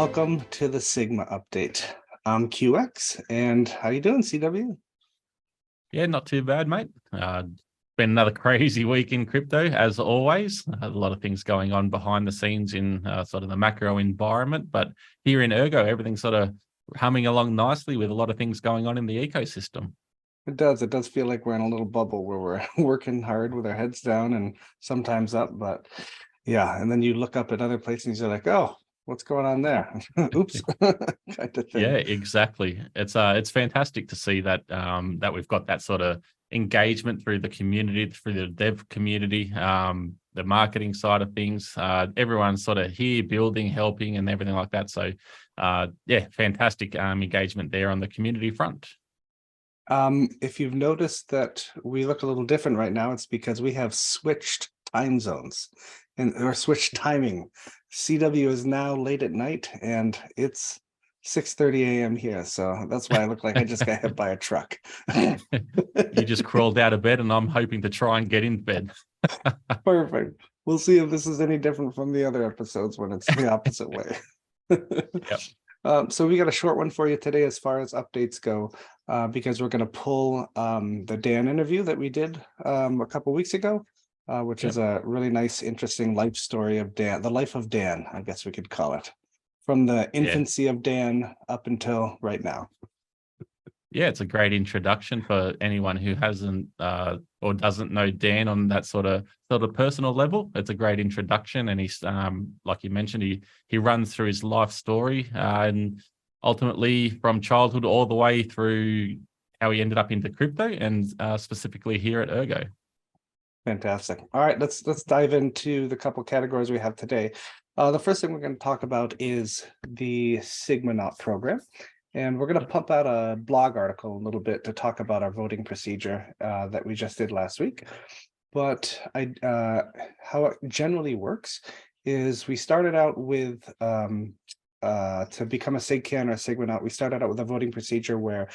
Welcome to the Sigma update. I'm QX, and how you doing, CW? Yeah, not too bad, mate. Been another crazy week in crypto, as always. A lot of things going on behind the scenes in sort of the macro environment, but here in Ergo, everything's sort of humming along nicely with a lot of things going on in the ecosystem. It does. It does feel like we're in a little bubble where we're working hard with our heads down and sometimes up, but yeah. And then you look up at other places and you're like, oh, what's going on there? Oops, kind of Yeah, thing. exactly. It's fantastic to see that that we've got that sort of engagement through the community, through the dev community, the marketing side of things. Everyone's sort of here building, helping, and everything like that. So, yeah, fantastic engagement there on the community front. If you've noticed that we look a little different right now, it's because we have switched time zones or switched timing. CW is now late at night and it's 6:30 a.m. here. So that's why I look like I just got hit by a truck. You just crawled out of bed, and I'm hoping to try and get in bed. Perfect. We'll see if this is any different from the other episodes when it's the opposite way. Yep. So we got a short one for you today as far as updates go, because we're going to pull the Dan interview that we did a couple weeks ago, which is a really nice, interesting life story of Dan, the life of Dan, I guess we could call it, from the infancy of Dan up until right now. Yeah, it's a great introduction for anyone who hasn't or doesn't know Dan on that sort of personal level. It's a great introduction, and he's like you mentioned, he runs through his life story and ultimately from childhood all the way through how he ended up into crypto and specifically here at Ergo. Fantastic. All right, let's dive into the couple categories we have today. The first thing we're going to talk about is the Sigmanaut program. And we're going to pump out a blog article a little bit to talk about our voting procedure that we just did last week. But how it generally works is we started out with, to become a Sigcan or a Sigmanaut, we started out with a voting procedure where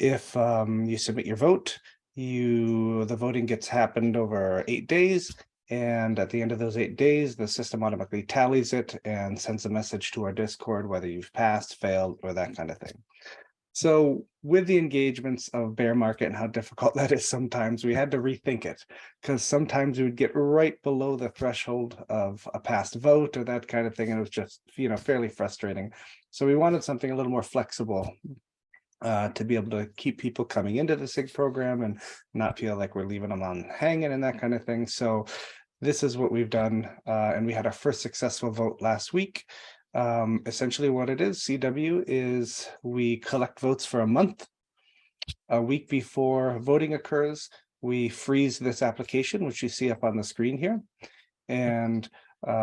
if you submit your vote, the voting gets happened over 8 days. And at the end of those 8 days, the system automatically tallies it and sends a message to our Discord, whether you've passed, failed, or that kind of thing. So with the engagements of bear market and how difficult that is sometimes, we had to rethink it, because sometimes we would get right below the threshold of a passed vote or that kind of thing. And it was just, fairly frustrating. So we wanted something a little more flexible to be able to keep people coming into the SIG program and not feel like we're leaving them on hanging and that kind of thing. So this is what we've done, and we had our first successful vote last week. Essentially what it is, CW, is we collect votes for a month. A week before voting occurs, we freeze this application, which you see up on the screen here. And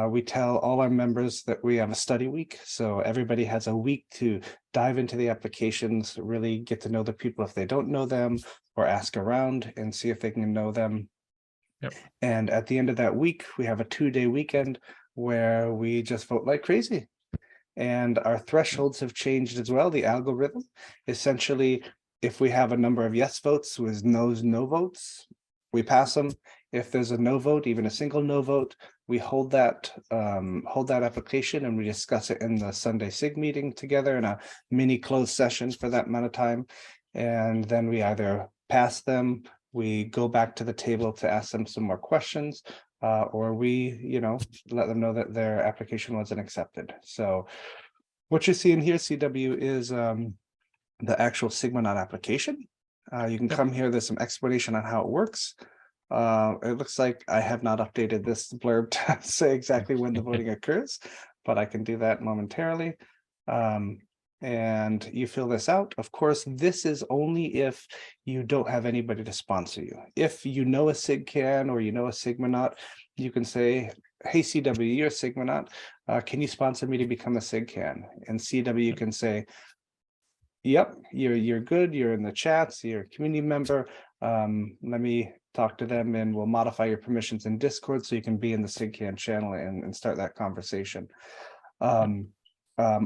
we tell all our members that we have a study week. So everybody has a week to dive into the applications, really get to know the people if they don't know them, or ask around and see if they can know them. Yep. And at the end of that week, we have a 2-day weekend where we just vote like crazy. And our thresholds have changed as well. The algorithm, essentially, if we have a number of yes votes with no votes, we pass them. If there's a no vote, even a single no vote, we hold that application and we discuss it in the Sunday SIG meeting together in a mini closed session for that amount of time. And then we either pass them, we go back to the table to ask them some more questions, or we, let them know that their application wasn't accepted. So what you see in here, CW, is the actual Sigmanaut application. You can come here. There's some explanation on how it works. It looks like I have not updated this blurb to say exactly when the voting occurs, but I can do that momentarily. And you fill this out. Of course, this is only if you don't have anybody to sponsor you. If you know a Sigcan or you know a Sigmanaut, you can say, hey, CW, you're a Sigmanaut. Can you sponsor me to become a Sigcan? And CW can say, yep, you're good. You're in the chats. You're a community member. Let me talk to them and we'll modify your permissions in Discord so you can be in the Sigcan channel and start that conversation.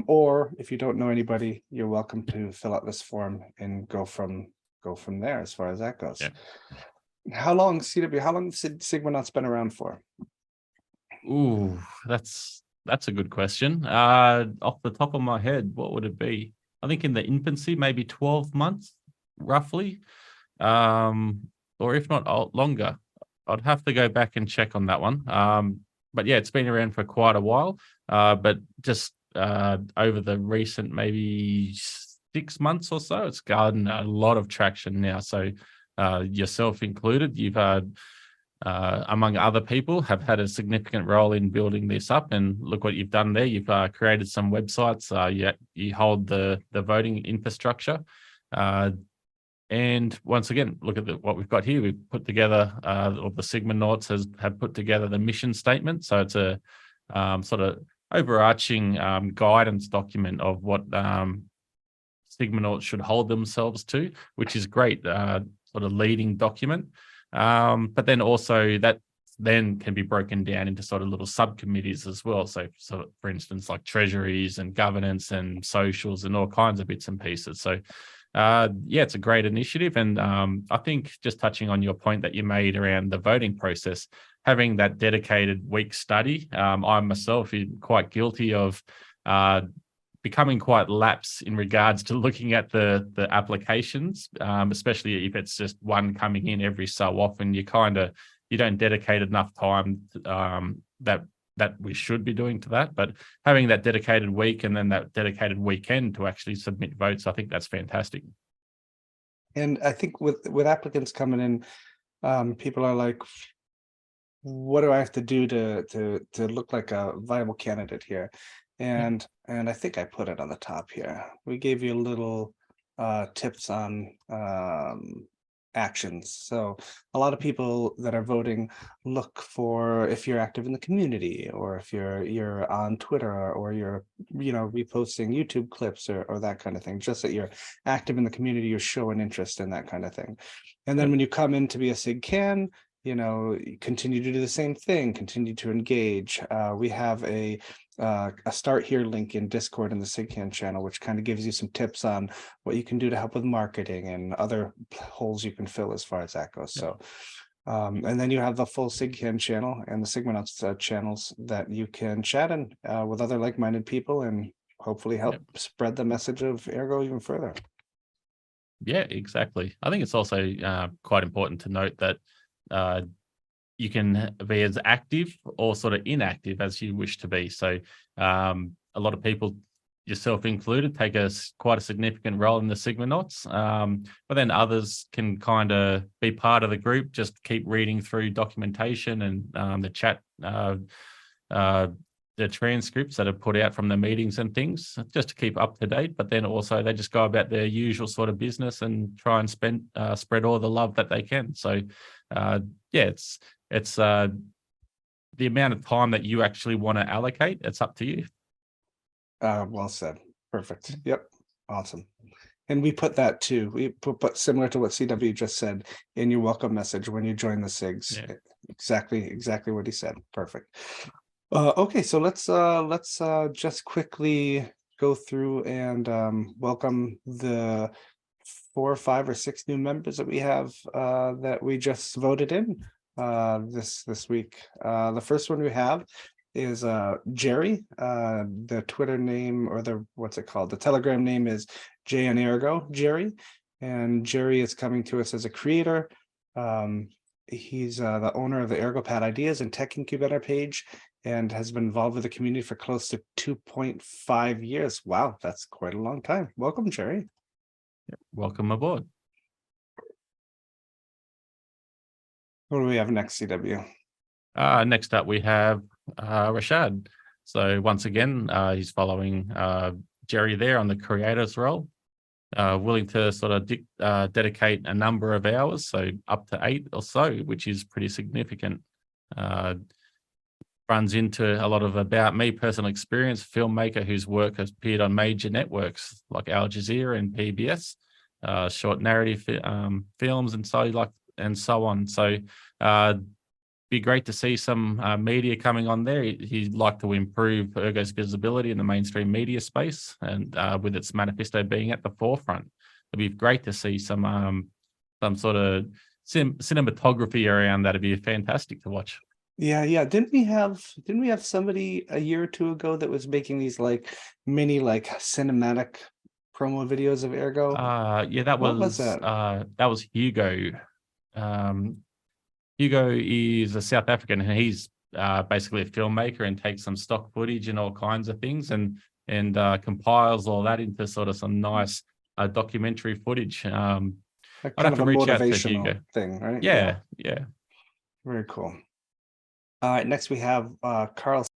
Or if you don't know anybody, you're welcome to fill out this form and go from there as far as that goes. Yeah. How long, CW, how long has Sigmanauts been around for? Ooh, that's That's a good question. Off the top of my head, what would it be? I think in the infancy, maybe 12 months, roughly, or if not longer. I'd have to go back and check on that one. But yeah, it's been around for quite a while. But just over the recent maybe 6 months or so, it's gotten a lot of traction now. So yourself included, you've among other people, have had a significant role in building this up. And look what you've done there. You've created some websites. You hold the voting infrastructure. And once again, look at what we've got here. We've put together, or the Sigmanauts have put together the mission statement. So it's a sort of overarching guidance document of what Sigmanauts should hold themselves to, which is great, sort of leading document. But then also that then can be broken down into sort of little subcommittees as well. So for instance, like treasuries and governance and socials and all kinds of bits and pieces. So yeah, it's a great initiative. And I think just touching on your point that you made around the voting process, having that dedicated week study, I myself am quite guilty of becoming quite lax in regards to looking at the applications, especially if it's just one coming in every so often. You don't dedicate enough time that we should be doing to that. But having that dedicated week and then that dedicated weekend to actually submit votes, I think that's fantastic. And I think with applicants coming in, people are like, what do I have to do to look like a viable candidate here? And I think I put it on the top here. We gave you a little tips on actions. So a lot of people that are voting look for if you're active in the community, or if you're on Twitter, or you're reposting YouTube clips or that kind of thing. Just that you're active in the community, you're showing interest in that kind of thing. And then when you come in to be a Sigcan, continue to do the same thing, continue to engage. We have a start here link in Discord in the Sigcan channel, which kind of gives you some tips on what you can do to help with marketing and other holes you can fill as far as that goes. So, and then you have the full Sigcan channel and the Sigmanauts channels that you can chat in with other like-minded people and hopefully help spread the message of Ergo even further. Yeah, exactly. I think it's also quite important to note that you can be as active or sort of inactive as you wish to be. So a lot of people, yourself included, take quite a significant role in the Sigmanauts, but then others can kind of be part of the group, just keep reading through documentation and the chat, the transcripts that are put out from the meetings and things, just to keep up to date. But then also they just go about their usual sort of business and try and spread all the love that they can. So yeah, it's the amount of time that you actually want to allocate. It's up to you. Well said. Perfect. Yep. Awesome. And we put that too. We put similar to what CW just said in your welcome message when you join the Sigs. Yeah. Exactly what he said. Perfect. Okay, so let's just quickly go through and welcome the 4, 5, or 6 new members that we have that we just voted in this week. The first one we have is Jerry. The Twitter name, or the Telegram name is Ergo Jerry, and Jerry is coming to us as a creator. He's the owner of the ErgoPad Ideas and Tech Incubator page, and has been involved with the community for close to 2.5 years. Wow, that's quite a long time. Welcome, Jerry. Welcome aboard. What do we have next, CW? Next up, we have Rashad. So once again, he's following Jerry there on the creator's role, willing to sort of dedicate a number of hours, so up to 8 or so, which is pretty significant. Runs into a lot of about me personal experience, filmmaker whose work has appeared on major networks like Al Jazeera and PBS, short narrative films and so on. So be great to see some media coming on there. He'd like to improve Ergo's visibility in the mainstream media space, and with its manifesto being at the forefront, it'd be great to see some sort of cinematography around that. It'd be fantastic to watch. Yeah. Didn't we have somebody a year or two ago that was making these like mini like cinematic promo videos of Ergo? Yeah, What was that? that was Hugo. Um, Hugo is a South African, and he's basically a filmmaker and takes some stock footage and all kinds of things, and compiles all that into sort of some nice documentary footage. Like I'd kind have of to a reach out to Hugo. motivational thing, right? Yeah, Yeah. very cool. All right, next we have Carl,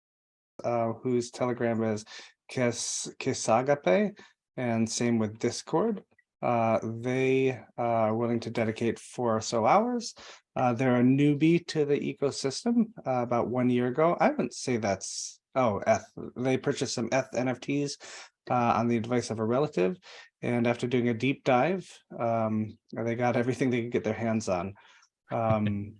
whose Telegram is Kisagape, and same with Discord. They are willing to dedicate 4 or so hours. They're a newbie to the ecosystem about 1 year ago. I wouldn't say that's they purchased some NFTs on the advice of a relative, and after doing a deep dive, they got everything they could get their hands on. Um,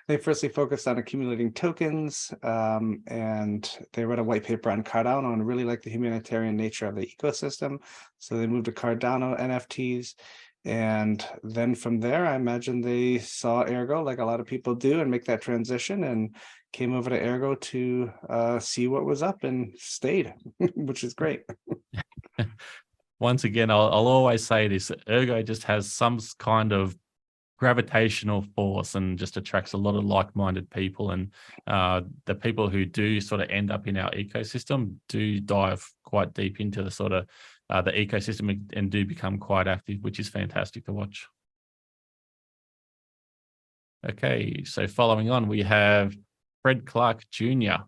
they firstly focused on accumulating tokens, and they read a white paper on Cardano and really liked the humanitarian nature of the ecosystem. So they moved to Cardano NFTs. And then from there, I imagine they saw Ergo like a lot of people do and make that transition and came over to Ergo to see what was up and stayed, which is great. Once again, I'll always say this: Ergo just has some kind of gravitational force and just attracts a lot of like-minded people, and the people who do sort of end up in our ecosystem do dive quite deep into the sort of the ecosystem and do become quite active, which is fantastic to watch. Okay, so following on, we have Fred Clark Jr.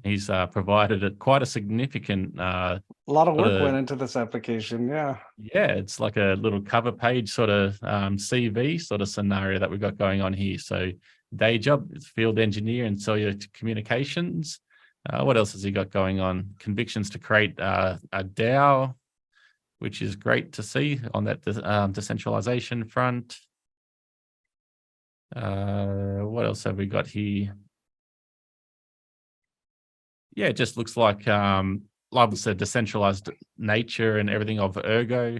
He's provided quite a significant A lot of sort work of, went into this application. Yeah. yeah, it's like a little cover page sort of CV sort of scenario that we've got going on here. So day job is field engineer and cellular communications. What else has he got going on? Convictions to create a DAO, which is great to see on that decentralization front. What else have we got here? Yeah, it just looks like I said, decentralized nature and everything of Ergo.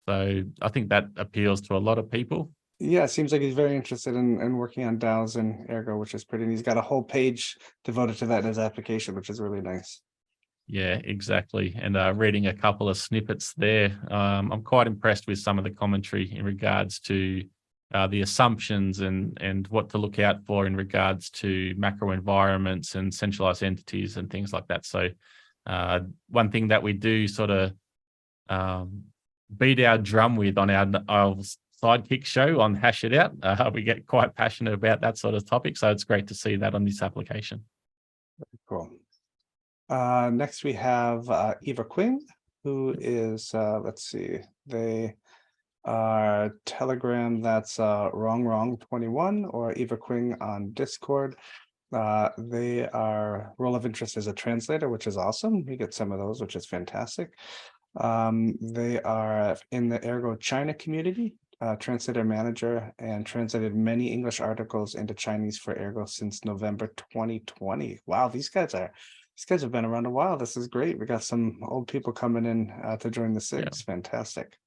So I think that appeals to a lot of people. Yeah, it seems like he's very interested in working on DAOs and Ergo, which is pretty. And he's got a whole page devoted to that in his application, which is really nice. Yeah, exactly. And reading a couple of snippets there, I'm quite impressed with some of the commentary in regards to the assumptions and what to look out for in regards to macro environments and centralized entities and things like that. So one thing that we do sort of um, beat our drum with on our sidekick show on Hash It Out, we get quite passionate about that sort of topic. So it's great to see that on this application. Cool. Next we have Eva Quinn, who is let's see, they are Telegram, that's wrong 21, or Eva Quinn on Discord. They are role of interest as a translator, which is awesome. We get some of those, which is fantastic. They are in the Ergo China community, translator manager, and translated many English articles into Chinese for Ergo since November 2020. Wow, these guys have been around a while. This is great. We got some old people coming in to join the Yeah. Sigs. Fantastic.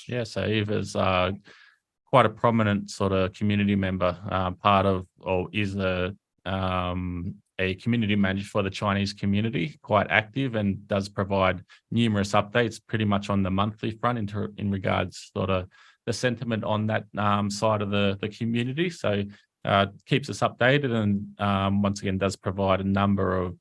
Yeah. So Eva's quite a prominent sort of community member, part of, or is a community manager for the Chinese community, quite active, and does provide numerous updates pretty much on the monthly front in regards sort of the sentiment on that side of the community. So keeps us updated, and once again does provide a number of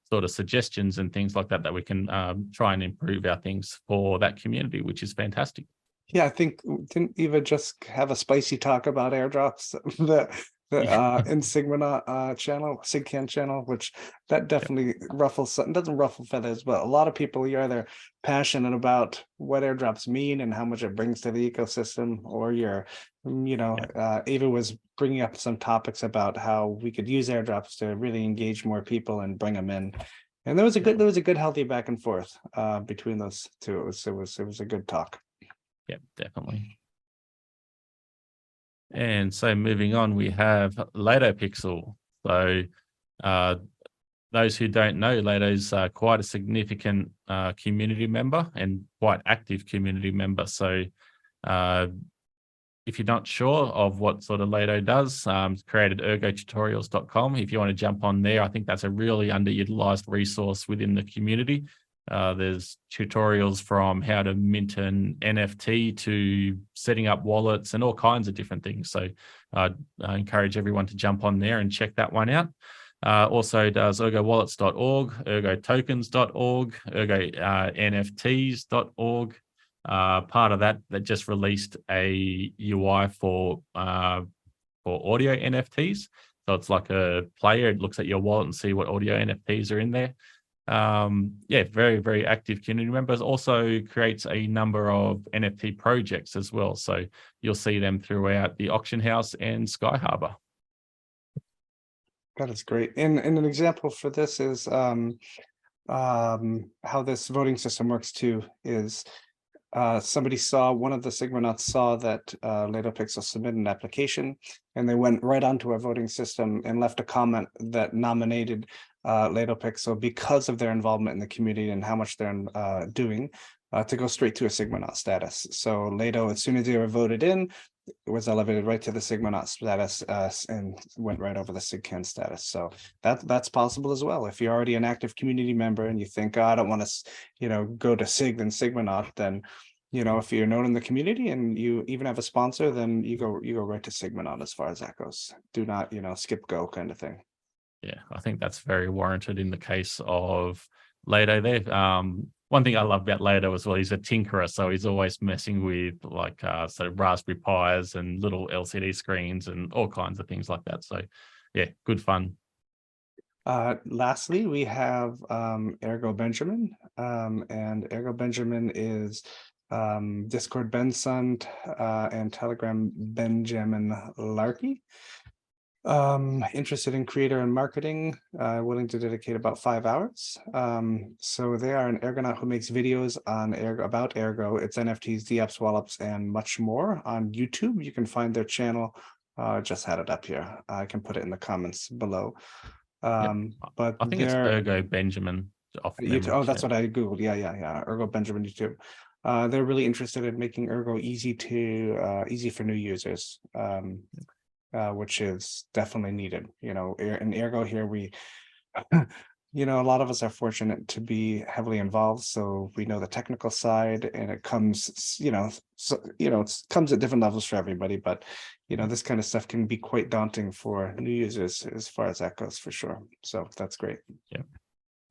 sort of suggestions and things like that that we can try and improve our things for that community, which is fantastic. Yeah, I think didn't Eva just have a spicy talk about airdrops the Yeah. in Sigmanaut channel, Sigcan channel, which that definitely ruffles something, doesn't ruffle feathers, but a lot of people, you're either passionate about what airdrops mean and how much it brings to the ecosystem, or you're, Eva was bringing up some topics about how we could use airdrops to really engage more people and bring them in. And there was a good healthy back and forth between those two. It was a good talk. Yep, definitely. And so moving on, we have Lato Pixel. So those who don't know, Lato's quite a significant community member and quite active community member. So if you're not sure of what sort of Lato does, it's created ergotutorials.com. If you want to jump on there, I think that's a really underutilized resource within the community. There's tutorials from how to mint an NFT to setting up wallets and all kinds of different things. So I encourage everyone to jump on there and check that one out. Also does ergowallets.org, ergotokens.org, ergonfts.org. Part of that just released a UI for audio NFTs. So it's like a player, it looks at your wallet and see what audio NFTs are in there. Yeah, very, very active community members. Also creates a number of NFT projects as well. So you'll see them throughout the auction house and Sky Harbor. That is great. And an example for this is how this voting system works too is somebody saw, one of the Sigmanauts saw that Lato Pixel submitted an application, and they went right onto our voting system and left a comment that nominated Lato Pixel because of their involvement in the community and how much they're doing to go straight to a Sigmanaut status. So Lato, as soon as they were voted in, it was elevated right to the Sigmanaut status and went right over the Sigcan status. So that's possible as well. If you're already an active community member and you think, oh, I don't want to, go to Sig then Sigmanaut, then if you're known in the community and you even have a sponsor, then you go right to Sigmanaut as far as that goes. Do not, skip go kind of thing. Yeah, I think that's very warranted in the case of Lato there. One thing I love about Lato as well, he's a tinkerer, so he's always messing with like sort of Raspberry Pis and little LCD screens and all kinds of things like that. So yeah, good fun. Lastly, we have Ergo Benjamin, and Ergo Benjamin is Discord Benson and Telegram Benjamin Larkey. Interested in creator and marketing, willing to dedicate about 5 hours. So they are an Ergonaut who makes videos on about Ergo, its NFTs, DApps, wallops, and much more on YouTube. You can find their channel. Just had it up here. I can put it in the comments below. But I think it's Ergo Benjamin off memory. Oh, that's what I Googled. Yeah. Ergo Benjamin YouTube. They're really interested in making Ergo easy for new users. Which is definitely needed. In Ergo here, we, a lot of us are fortunate to be heavily involved, so we know the technical side, and it comes, it comes at different levels for everybody. But this kind of stuff can be quite daunting for new users as far as that goes, for sure. So that's great. Yeah.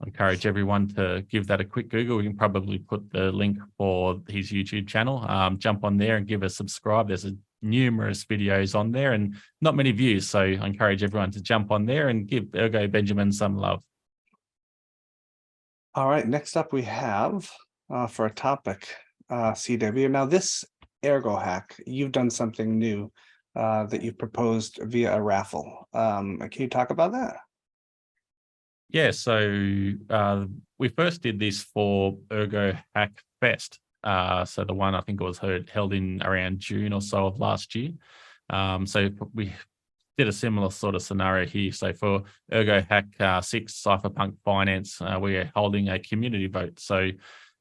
I encourage everyone to give that a quick Google. We can probably put the link for his YouTube channel. Jump on there and give a subscribe. There's numerous videos on there and not many views. So I encourage everyone to jump on there and give Ergo Benjamin some love. All right, next up we have for a topic, CW. Now this ErgoHack, you've done something new that you've proposed via a raffle. Can you talk about that? Yeah, so we first did this for ErgoHack Fest. So the one I think it was held in around June or so of last year. So we did a similar sort of scenario here. So for ErgoHack 6 Cypherpunk Finance, we are holding a community vote. So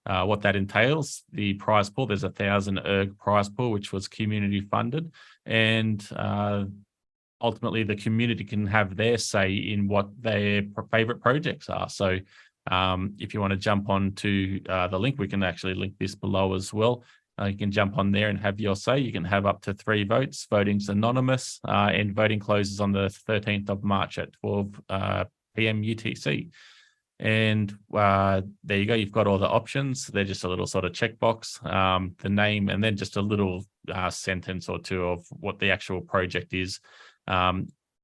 what that entails, the prize pool, there's 1,000 ERG prize pool, which was community funded. And ultimately the community can have their say in what their favorite projects are. So if you want to jump on to the link, we can actually link this below as well. You can jump on there and have your say. You can have up to 3 votes. Voting's anonymous, and voting closes on the 13th of March at 12 p.m. UTC. And there you go. You've got all the options. They're just a little sort of checkbox, the name, and then just a little sentence or two of what the actual project is.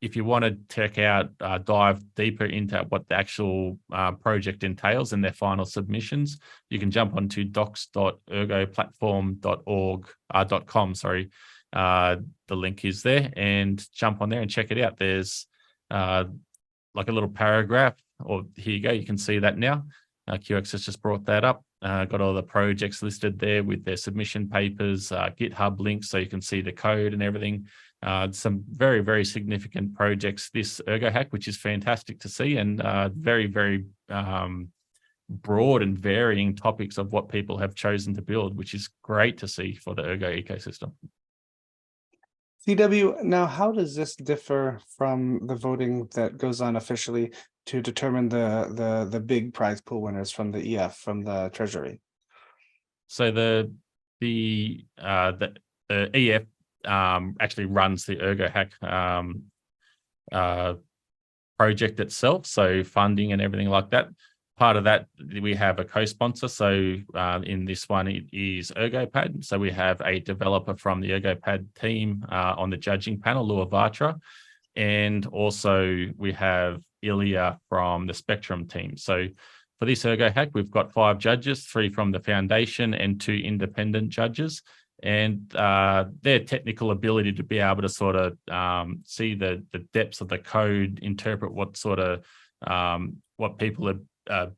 If you want to check out, dive deeper into what the actual project entails and their final submissions, you can jump onto docs.ergoplatform.org.com. The link is there, and jump on there and check it out. There's like a little paragraph, or here you go. You can see that now. QX has just brought that up. Got all the projects listed there with their submission papers, GitHub links, so you can see the code and everything. Some very, very significant projects, this ErgoHack, which is fantastic to see, and very, very broad and varying topics of what people have chosen to build, which is great to see for the Ergo ecosystem. CW, now how does this differ from the voting that goes on officially to determine the big prize pool winners from the EF, from the Treasury? So the EF actually runs the ErgoHack project itself, so funding and everything like that. Part of that, we have a co-sponsor. So in this one, it is ErgoPad. So we have a developer from the ErgoPad team on the judging panel, Luavatra, and also we have Ilya from the Spectrum team. So for this ErgoHack, we've got 5 judges, 3 from the foundation and 2 independent judges. And their technical ability to be able to sort of see the depths of the code, interpret what sort of what people are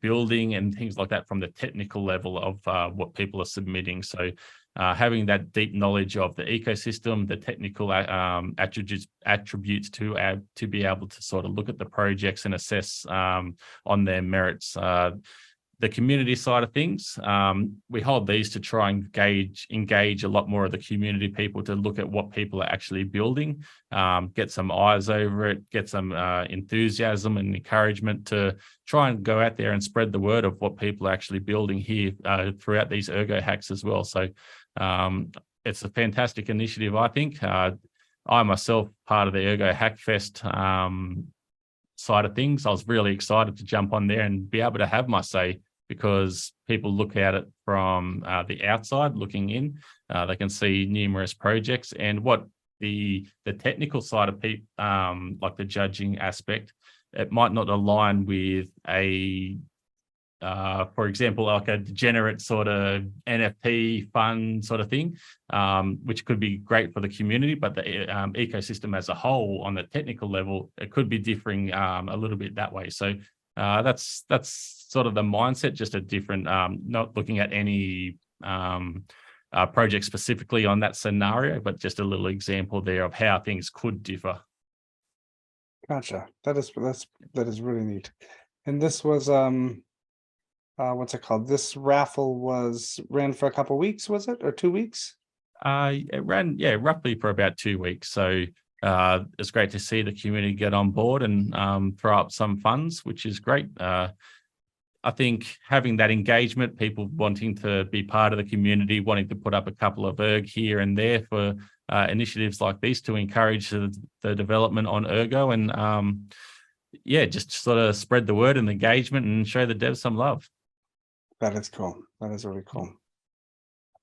building and things like that from the technical level of what people are submitting. So having that deep knowledge of the ecosystem, the technical attributes to be able to sort of look at the projects and assess on their merits. The community side of things, we hold these to try and engage a lot more of the community people to look at what people are actually building, get some eyes over it, get some enthusiasm and encouragement to try and go out there and spread the word of what people are actually building here throughout these ErgoHacks as well. So it's a fantastic initiative, I think. I myself, part of the ErgoHack Fest side of things, I was really excited to jump on there and be able to have my say, because people look at it from the outside looking in. They can see numerous projects and what the technical side of people, like the judging aspect, it might not align with a, for example, like a degenerate sort of NFT fund sort of thing, which could be great for the community, but the ecosystem as a whole on the technical level, it could be differing a little bit that way. So that's sort of the mindset, just a different, not looking at any project specifically on that scenario, but just a little example there of how things could differ. Gotcha. That is really neat. And this was what's it called? This raffle ran for a couple weeks, was it, or 2 weeks? It ran, roughly for about 2 weeks. So it's great to see the community get on board and throw up some funds, which is great. I think having that engagement, people wanting to be part of the community, wanting to put up a couple of erg here and there for initiatives like these to encourage the development on Ergo and just sort of spread the word and engagement and show the devs some love. That is cool. That is really cool.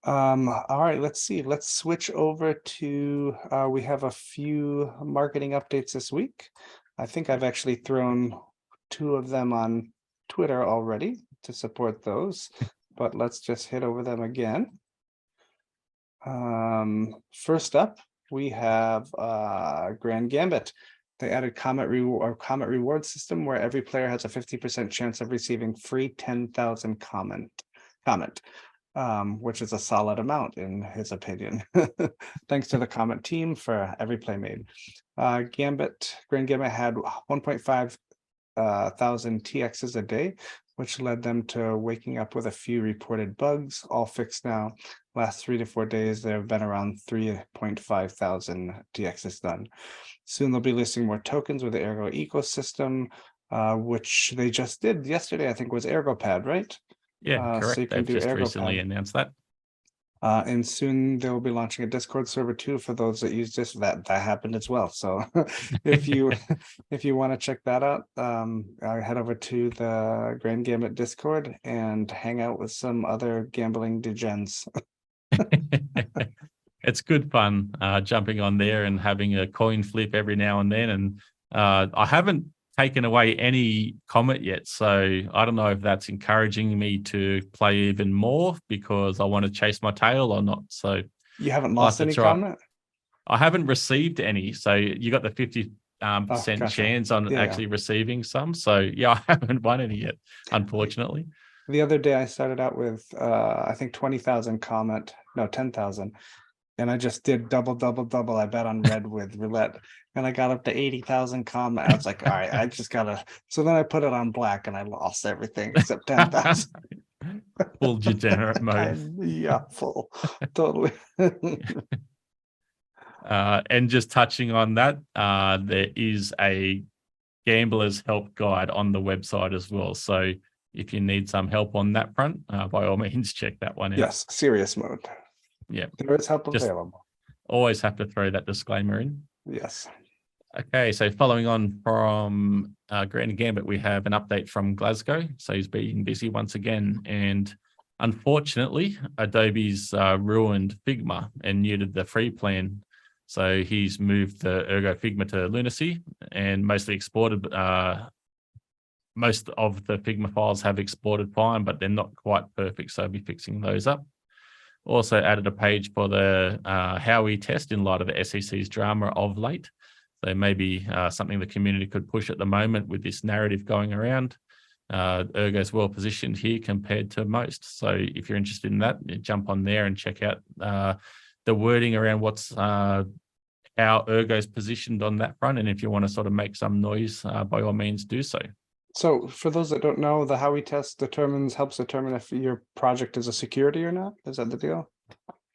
All right, let's see. Let's switch over to we have a few marketing updates this week. I think I've actually thrown 2 of them on Twitter already to support those, but let's just hit over them again. First up, we have Grand Gambit. They added comet reward system where every player has a 50% chance of receiving free 10,000 comment, which is a solid amount in his opinion. Thanks to the comment team for every play made. Grand Gambit had 1.5 thousand TXs a day, which led them to waking up with a few reported bugs, all fixed now. Last 3 to 4 days, there have been around 3.5 thousand TXs done. Soon they'll be listing more tokens with the Ergo ecosystem, which they just did yesterday, I think was ErgoPad, right? Yeah, correct. So you can They've do just recently ErgoPad. announced that. And soon they'll be launching a Discord server too for those that use this. That happened as well. So if you want to check that out, head over to the Grand Gambit Discord and hang out with some other gambling degens. It's good fun jumping on there and having a coin flip every now and then. And I haven't taken away any comment yet, so I don't know if that's encouraging me to play even more because I want to chase my tail or not. So you haven't lost any comment? I haven't received any. So you got the 50% gotcha. chance on actually receiving some. So yeah, I haven't won any yet, unfortunately. The other day I started out with I think 20,000 comment, no 10,000. And I just did double. I bet on red with roulette, and I got up to 80,000 comment. I was like, all right, I just gotta. So then I put it on black, and I lost everything except 10,000. Full degenerate mode. Yeah, full, totally. And just touching on that, there is a gambler's help guide on the website as well. So if you need some help on that front, by all means, check that one out. Yes, serious mode. Yeah. There is help Just available. always have to throw that disclaimer in. Yes. Okay, so following on from Grant and Gambit, we have an update from Glasgow. So he's being busy once again. And unfortunately, Adobe's ruined Figma and neutered the free plan. So he's moved the Ergo Figma to Lunacy and mostly exported. Most of the Figma files have exported fine, but they're not quite perfect. So I'll be fixing those up. Also added a page for the Howie test in light of the SEC's drama of late. So maybe something the community could push at the moment with this narrative going around. Ergo's well positioned here compared to most. So if you're interested in that, jump on there and check out the wording around what's how Ergo's positioned on that front. And if you want to sort of make some noise, by all means do so. So for those that don't know, the Howie test helps determine if your project is a security or not. Is that the deal?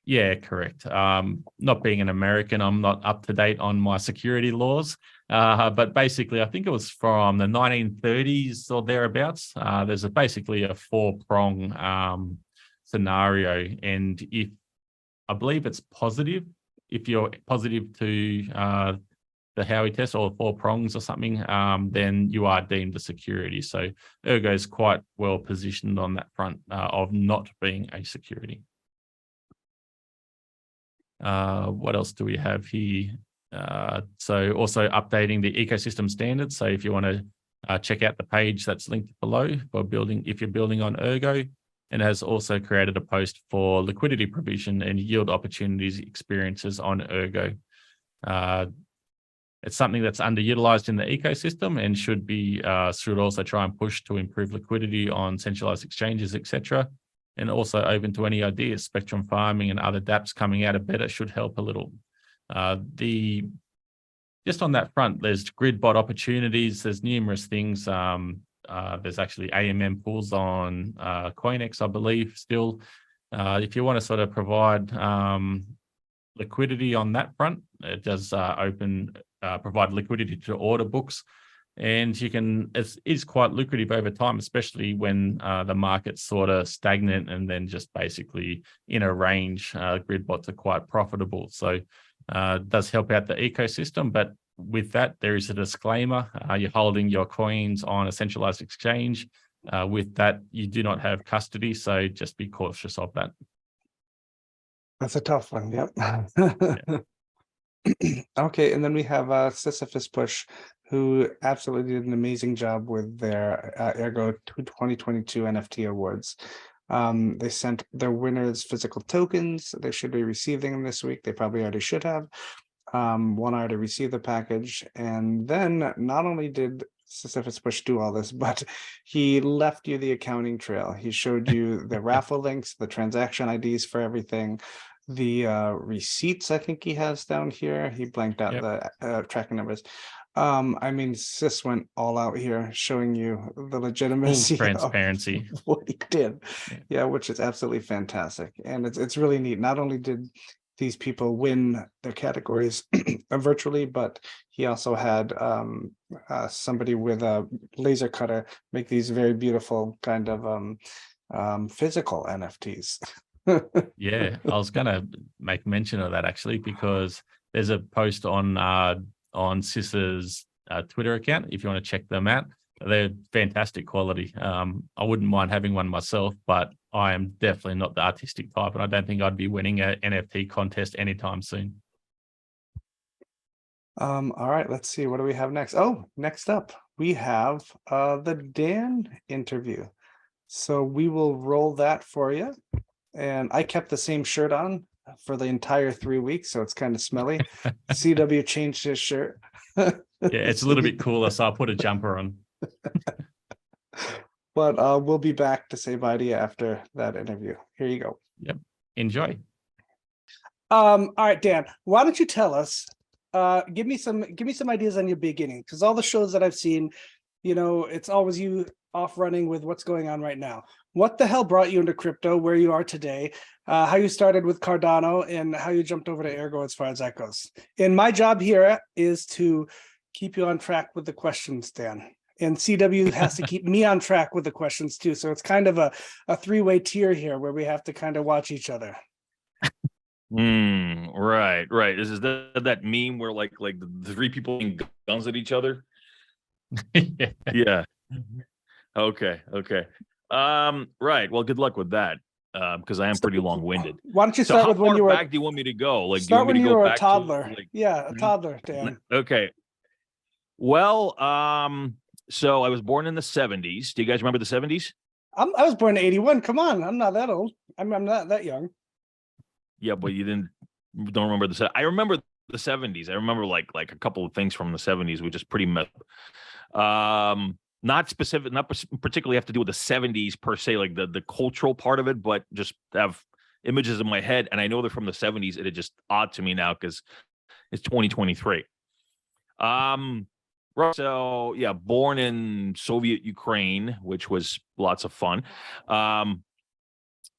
Yeah, correct. Not being an American, I'm not up to date on my security laws. But basically, I think it was from the 1930s or thereabouts. There's basically a 4-prong scenario. And if I believe it's positive, if you're positive to the Howie test or 4 prongs or something, then you are deemed a security. So Ergo is quite well positioned on that front of not being a security. What else do we have here? So also updating the ecosystem standards. So if you want to check out the page that's linked below for building, if you're building on Ergo, and has also created a post for liquidity provision and yield opportunities experiences on Ergo. It's something that's underutilized in the ecosystem and should also try and push to improve liquidity on centralized exchanges, etc. And also open to any ideas. Spectrum farming and other dApps coming out of beta should help a little. Just on that front, there's grid bot opportunities. There's numerous things. There's actually AMM pools on CoinEx, I believe, still. If you want to sort of provide liquidity on that front, it does provide liquidity to order books. And it's quite lucrative over time, especially when the market's sort of stagnant and then just basically in a range. Grid bots are quite profitable. So it does help out the ecosystem. But with that, there is a disclaimer. You're holding your coins on a centralized exchange. With that, you do not have custody. So just be cautious of that. That's a tough one. Yep. Yeah. Okay, and then we have Sisyphuspush, who absolutely did an amazing job with their Ergo 2022 NFT awards. They sent their winners physical tokens. They should be receiving them this week. They probably already should have. One already received the package. And then not only did Sisyphuspush do all this, but he left you the accounting trail. He showed you the raffle links, the transaction IDs for everything, the receipts I think he has down here. He blanked out the tracking numbers. I mean, Sis went all out here, showing you the legitimacy, full transparency of what he did. Yeah, which is absolutely fantastic, and it's really neat. Not only did these people win their categories virtually, but he also had somebody with a laser cutter make these very beautiful kind of physical NFTs. Yeah, I was going to make mention of that actually, because there's a post on Sis's Twitter account. If you want to check them out, they're fantastic quality. I wouldn't mind having one myself, but I am definitely not the artistic type, and I don't think I'd be winning an NFT contest anytime soon. All right, let's see. What do we have next? Oh, next up, we have the Dan interview. So we will roll that for you. And I kept the same shirt on for the entire 3 weeks, so it's kind of smelly. CW changed his shirt. Yeah, it's a little bit cooler, so I put a jumper on. But we'll be back to say bye to you after that interview. Here you go. Yep. Enjoy. All right, Dan, why don't you tell us, give me some ideas on your beginning, because all the shows that I've seen, it's always you off running with what's going on right now. What the hell brought you into crypto, where you are today, how you started with Cardano, and how you jumped over to Ergo as far as that goes. And my job here is to keep you on track with the questions, Dan. And CW has to keep me on track with the questions too. So it's kind of a three-way tier here where we have to kind of watch each other. Right. This is that meme where like the three people aiming guns at each other. Yeah. Okay. Right. Well, good luck with that. Because I am pretty long-winded. Why don't you So start how with when far you were back do you want me to go? Like, do you start want me when to you go were a back toddler? to, Yeah, a toddler, Dan. Okay. Well, so I was born in the 70s. Do you guys remember the 70s? I was born in 81. Come on, I'm not that old. I'm not that young. Yeah, but you don't remember I remember the 70s. I remember like a couple of things from the 70s, which is pretty messed up. Not particularly have to do with the 70s per se, like the cultural part of it, but just have images in my head. And I know they're from the 70s. It is just odd to me now because it's 2023. Right. So yeah, born in Soviet Ukraine, which was lots of fun.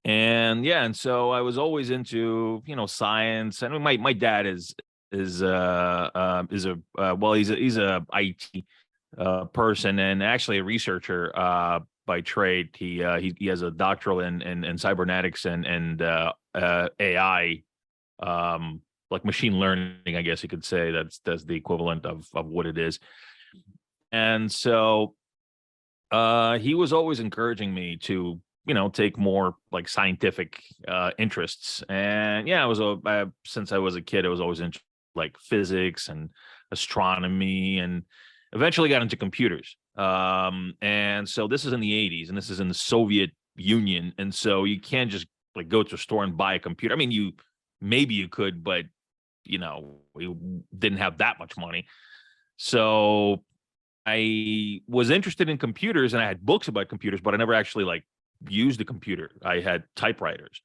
And so I was always into, science. And my dad is a he's a IT person and actually a researcher by trade. He has a doctoral in cybernetics and AI, like machine learning, I guess you could say. That's the equivalent of what it is. And so he was always encouraging me to take more like scientific interests. And yeah, since I was a kid, I was always into like physics and astronomy, and eventually got into computers. And so this is in the 80s, and this is in the Soviet Union. And so you can't just like go to a store and buy a computer. I mean, maybe you could, but we didn't have that much money. So I was interested in computers, and I had books about computers, but I never actually like used a computer. I had typewriters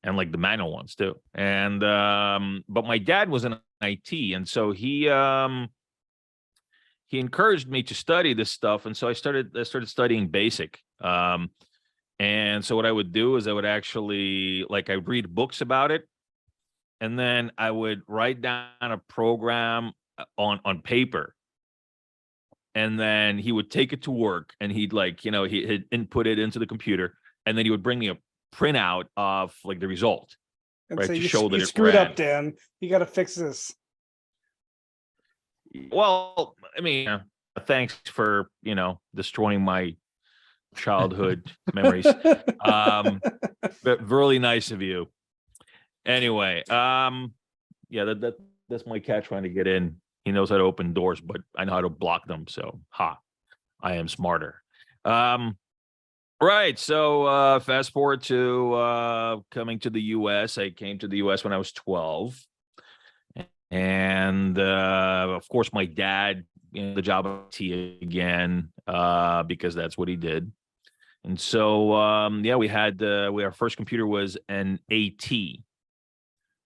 and like the manual ones too. And but my dad was in IT, and so he encouraged me to study this stuff. And so I started studying BASIC. And so what I would do is I would actually I'd read books about it, and then I would write down a program on paper. And then he would take it to work, and he'd he'd input it into the computer, and then he would bring me a printout of like the result, And right, so to you, show that you it screwed ran. up, Dan. You got to fix this. Well, I mean, thanks for destroying my childhood memories. But really nice of you. Anyway, yeah, that's my cat trying to get in. He knows how to open doors, but I know how to block them. So, I am smarter. Right. So, fast forward to coming to the U.S. I came to the U.S. when I was 12. And, of course, my dad, the job at IT again, because that's what he did. And so, yeah, we had our first computer was an AT.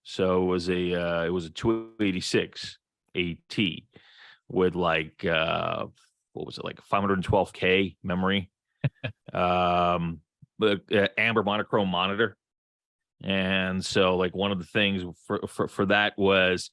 So it was a 286 AT with what was it, like 512K memory, but amber monochrome monitor. And so like one of the things for that was,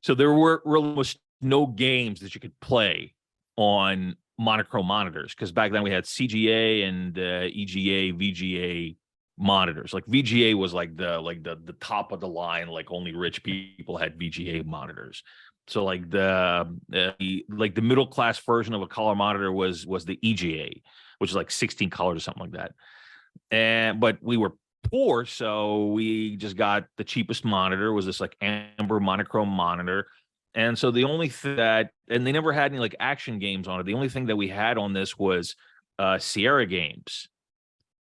so there were almost no games that you could play on monochrome monitors, because back then we had CGA and EGA, VGA monitors. Like VGA was like the top of the line, like only rich people had VGA monitors. So like the middle class version of a color monitor was the EGA, which is like 16 colors or something like that. But we were poor, so we just got the cheapest monitor, was this like amber monochrome monitor. And so the only thing and they never had any like action games on it. The only thing that we had on this was Sierra games.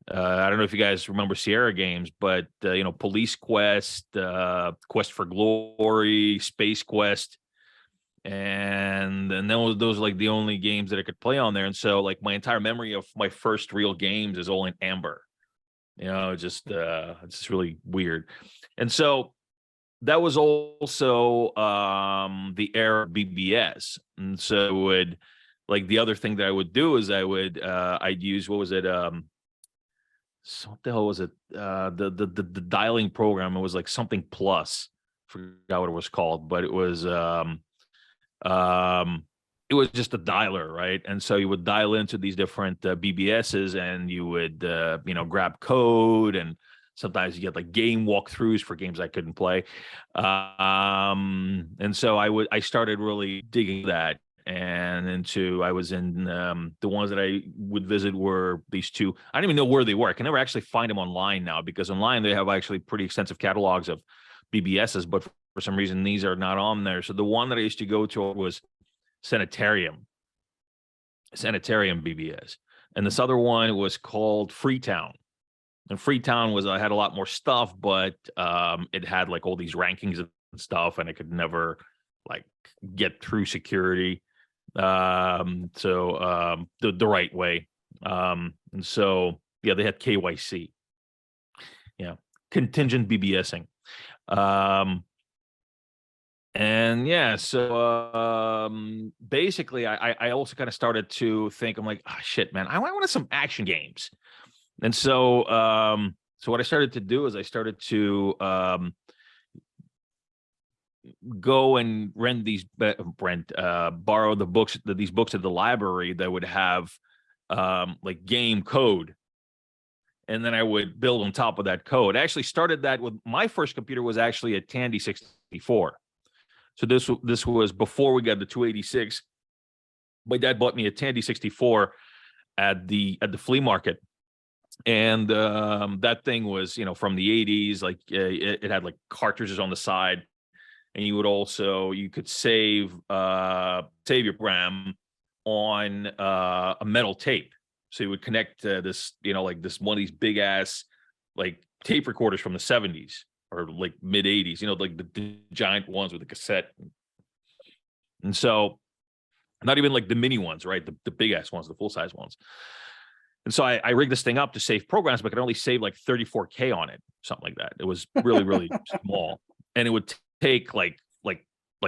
I don't know if you guys remember Sierra games, but Police Quest, Quest for Glory, Space Quest, and those are like the only games that I could play on there. And so like my entire memory of my first real games is all in amber. It's just really weird. And so that was also the era of BBS. And so like the other thing that I would do is I'd use, what was it? So what the hell was it? The dialing program. It was like something plus. Forgot what it was called, but it was just a dialer, right? And so you would dial into these different BBSs, and you would grab code, and sometimes you get like game walkthroughs for games I couldn't play. And so I started really digging that. And I was in the ones that I would visit were these two. I don't even know where they were. I can never actually find them online now, because online they have actually pretty extensive catalogs of BBSs, but for some reason these are not on there. So the one that I used to go to was Sanitarium BBS. And this other one was called Freetown. And Freetown had a lot more stuff, but it had like all these rankings and stuff, and I could never like get through security the right way. And so yeah, they had KYC. Yeah, contingent BBSing. And yeah, so basically I also kind of started to think, I'm like, oh shit, man, I wanted some action games. And so so what I started to do is I started to go and borrow these books at the library that would have like game code, and then I would build on top of that code. I actually started that with my first computer was actually a Tandy 64. So this was before we got the 286. My dad bought me a Tandy 64 at the flea market, and that thing was from the 80s. Like it had like cartridges on the side. And you could save your program on a metal tape. So you would connect this one of these big ass like tape recorders from the 70s or like mid 80s, like the giant ones with the cassette. And so not even like the mini ones, right? The big ass ones, the full size ones. And so I rigged this thing up to save programs, but I could only save like 34K on it, something like that. It was really, really small. And it would take like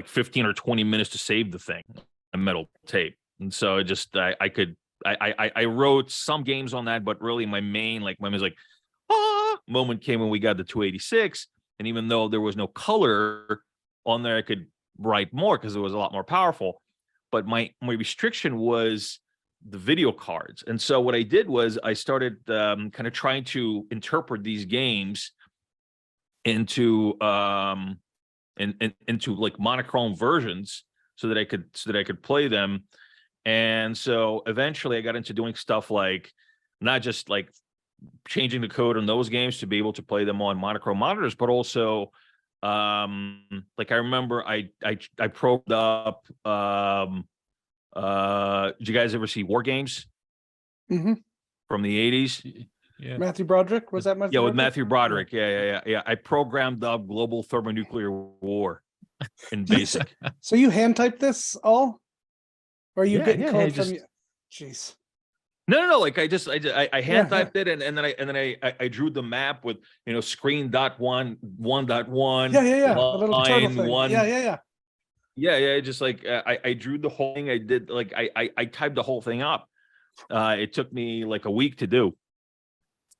15 or 20 minutes to save the thing, a metal tape. And so it just I wrote some games on that, but really my main moment came when we got the 286. And even though there was no color on there, I could write more because it was a lot more powerful. But my restriction was the video cards. And so what I did was I started kind of trying to interpret these games into into like monochrome versions so that I could play them. And so eventually I got into doing stuff like not just like changing the code on those games to be able to play them on monochrome monitors, but also like I remember I probed up did you guys ever see War Games from the 80s? Yeah. Matthew Broderick, was that Matthew? Yeah, with Matthew Broderick. Yeah. I programmed up global thermonuclear war in BASIC. So you hand typed this all, or are you getting code from? Jeez. No. Like I hand typed it, and then I drew the map with screen.1, 1.1. Yeah. The little turtle thing. One. Yeah. Yeah. Just like I drew the whole thing. I did like I typed the whole thing up. It took me like a week to do.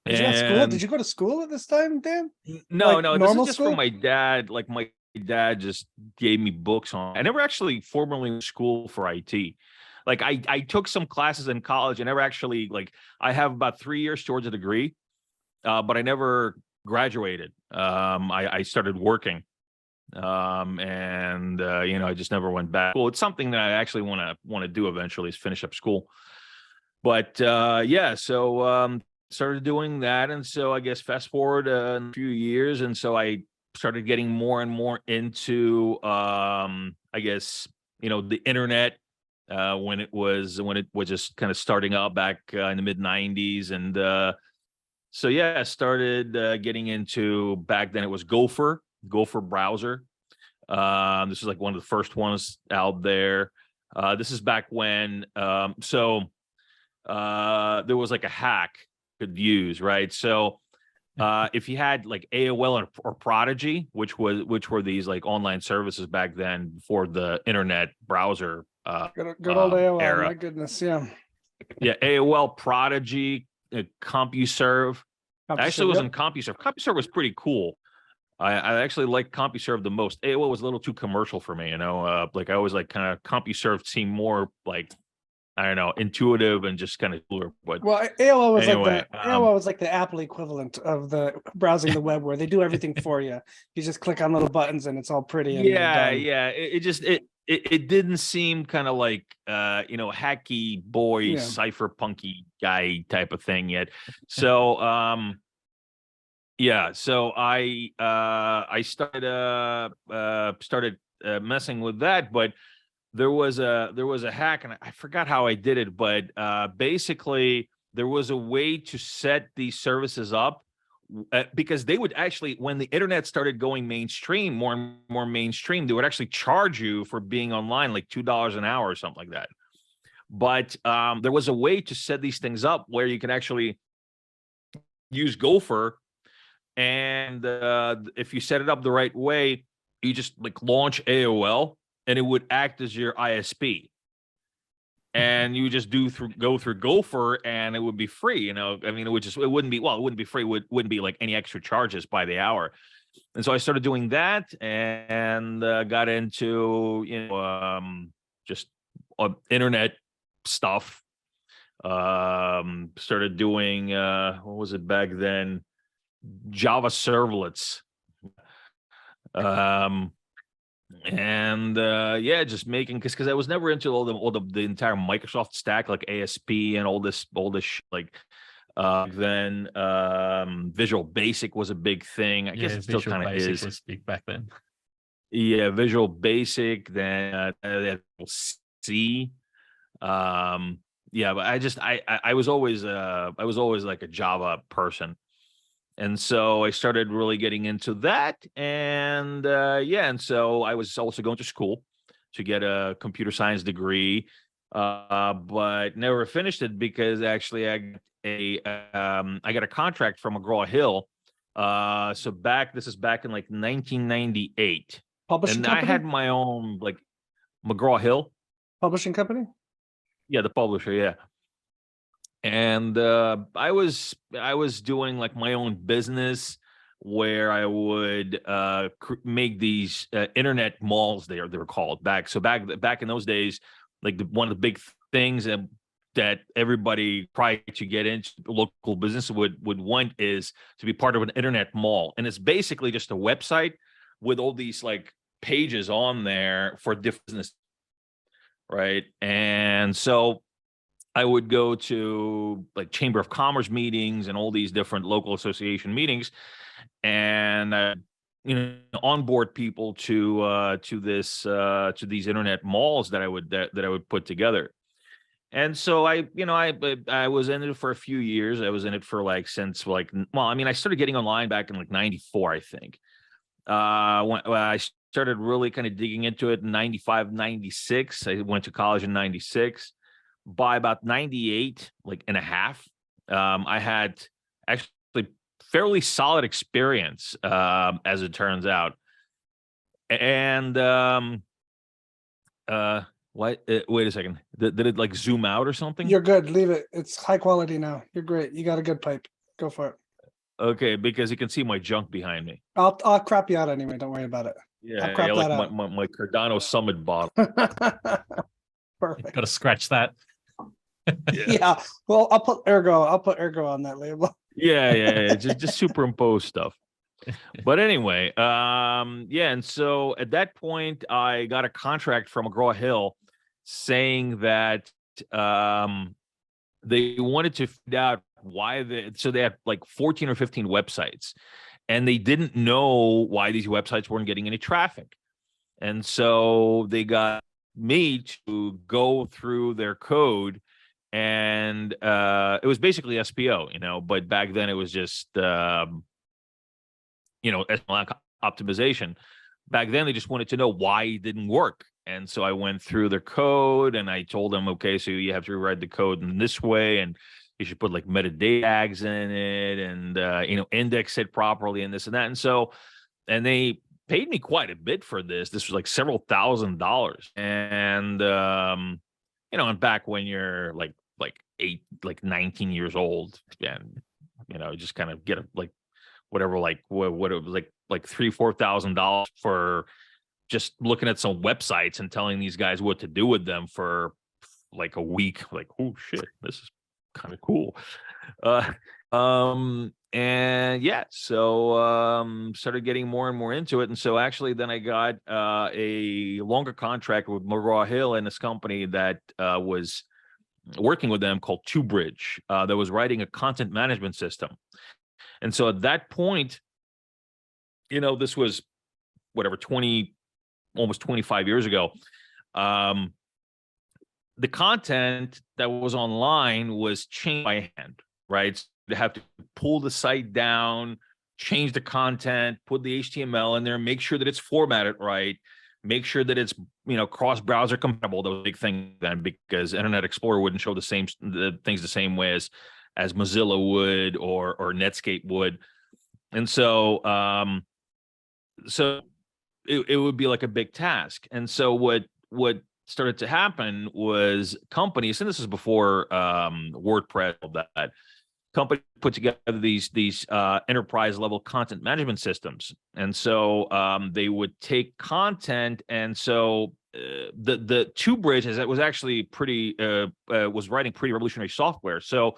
Did you go to school? Did you go to school at this time, Dan? No. This is just from my dad. Like my dad just gave me books on. I never actually formally went to school for IT. Like I took some classes in college. I never actually I have about 3 years towards a degree, but I never graduated. I started working, and I just never went back. Well, it's something that I actually want to do eventually is finish up school. But so started doing that, and so I guess fast forward a few years, and so I started getting more and more into I guess the internet when it was just kind of starting up back in the mid 90s, and so I started getting into, back then it was Gopher browser. This is like one of the first ones out there. This is back when there was like a hack could use, right? So if you had like AOL or Prodigy, which were these like online services back then before the internet browser Good old AOL, era. my goodness, yeah. Yeah, AOL, Prodigy, CompuServe. Actually, it Yep. wasn't CompuServe. CompuServe was pretty cool. I actually liked CompuServe the most. AOL was a little too commercial for me, you know. Like I always like kind of CompuServe seemed more like, I don't know, intuitive and just kind of cooler. But Well, AOL was anyway, like AOL was like the Apple equivalent of the browsing the web, where they do everything for you. You just click on little buttons and it's all pretty. And you're done. it didn't seem kind of like you know, hacky boy, cypherpunky guy type of thing yet. So yeah, so I started messing with that, but there was a hack, and I forgot how I did it, but basically there was a way to set these services up, because they would actually, when the internet started going mainstream, more and more mainstream, they would actually charge you for being online, like $2 an hour or something like that. But there was a way to set these things up where you can actually use Gopher, and if you set it up the right way, you just like launch AOL, and it would act as your ISP. And you just go through Gopher, and it would be free. You know, I mean, it wouldn't be free. It wouldn't be like any extra charges by the hour. And so I started doing that, and got into, you know, just internet stuff. Started doing what was it back then? Java servlets. And yeah, just making, because I was never into all the entire Microsoft stack, like ASP and all this like then Visual Basic was a big thing. I guess it still kind of is. Was big back then. Yeah, Visual Basic, then C. Yeah, but I was always like a Java person. And so I started really getting into that. And yeah, and so I was also going to school to get a computer science degree, but never finished it, because actually I got a contract from McGraw-Hill. So this is back in like 1998. Publishing and company? I had my own, like, McGraw-Hill. Publishing company? Yeah, the publisher, yeah. And I was doing like my own business, where I would make these internet malls. They were called back. So back in those days, like one of the big things that everybody tried to get into local business would want is to be part of an internet mall. And it's basically just a website with all these like pages on there for different business, right? And so I would go to like Chamber of Commerce meetings and all these different local association meetings, and you know, onboard people to these internet malls that I would put together. And so I was in it for a few years. I was in it for like since like, well, I mean, I started getting online back in like 94, I think. When I started really kind of digging into it in 95, 96. I went to college in 96. By about 98, like and a half, I had actually fairly solid experience, as it turns out. And wait a second. Did it like zoom out or something? You're good. Leave it. It's high quality now. You're great. You got a good pipe. Go for it. Okay, because you can see my junk behind me. I'll crap you out anyway. Don't worry about it. Yeah, like my Cardano Summit bottle. Perfect. Got to scratch that. Yeah. Well, I'll put Ergo on that label. Yeah. Just superimpose stuff. But anyway, yeah, and so at that point I got a contract from McGraw-Hill saying that they wanted to find out why they had like 14 or 15 websites, and they didn't know why these websites weren't getting any traffic. And so they got me to go through their code, and it was basically SPO, you know, but back then it was just optimization. Back then they just wanted to know why it didn't work. And so I went through their code, and I told them, okay, so you have to rewrite the code in this way, and you should put like metadata tags in it, and index it properly, and this and that. And so, and they paid me quite a bit for this. This was like several $1,000s. And and back when you're like 19 years old, and just kind of get a whatever, what it was like $3,000-4,000 for just looking at some websites and telling these guys what to do with them for like a week. Like, oh shit, this is kind of cool. And yeah, so started getting more and more into it. And so actually then I got a longer contract with McGraw-Hill and this company that was working with them called TwoBridge, that was writing a content management system. And so at that point, this was whatever, almost 25 years ago. The content that was online was changed by hand, right? So you have to pull the site down, change the content, put the HTML in there, make sure that it's formatted right, make sure that it's cross-browser compatible. That was a big thing then, because Internet Explorer wouldn't show the things the same way as Mozilla would or Netscape would. And so it would be like a big task. And so what started to happen was companies, and this is before WordPress, that company put together these enterprise level content management systems. And so they would take content, and so the TwoBridge was actually was writing pretty revolutionary software. So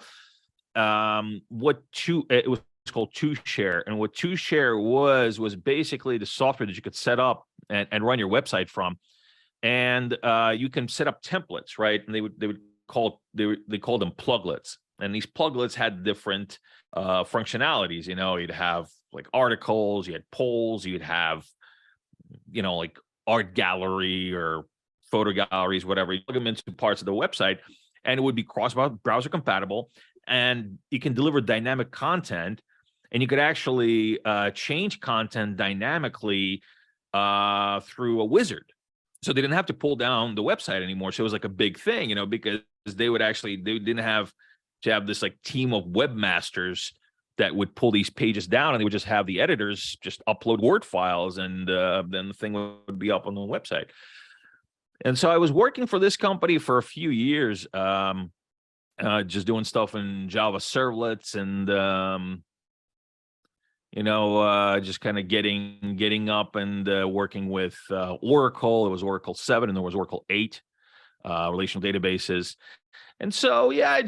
it was called TwoShare, and what TwoShare was basically the software that you could set up and run your website from. And you can set up templates, right? And they called them pluglets. And these pluglets had different functionalities. You'd have like articles, you had polls, you'd have, like art gallery or photo galleries, whatever. You plug them into parts of the website, and it would be cross-browser compatible. And you can deliver dynamic content, and you could actually change content dynamically through a wizard. So they didn't have to pull down the website anymore. So it was like a big thing, because they didn't have to have this like team of webmasters that would pull these pages down, and they would just have the editors just upload Word files, and then the thing would be up on the website. And so I was working for this company for a few years, just doing stuff in Java servlets, and just kind of getting up and working with Oracle. It was Oracle 7 and there was Oracle 8 relational databases. And so, yeah, I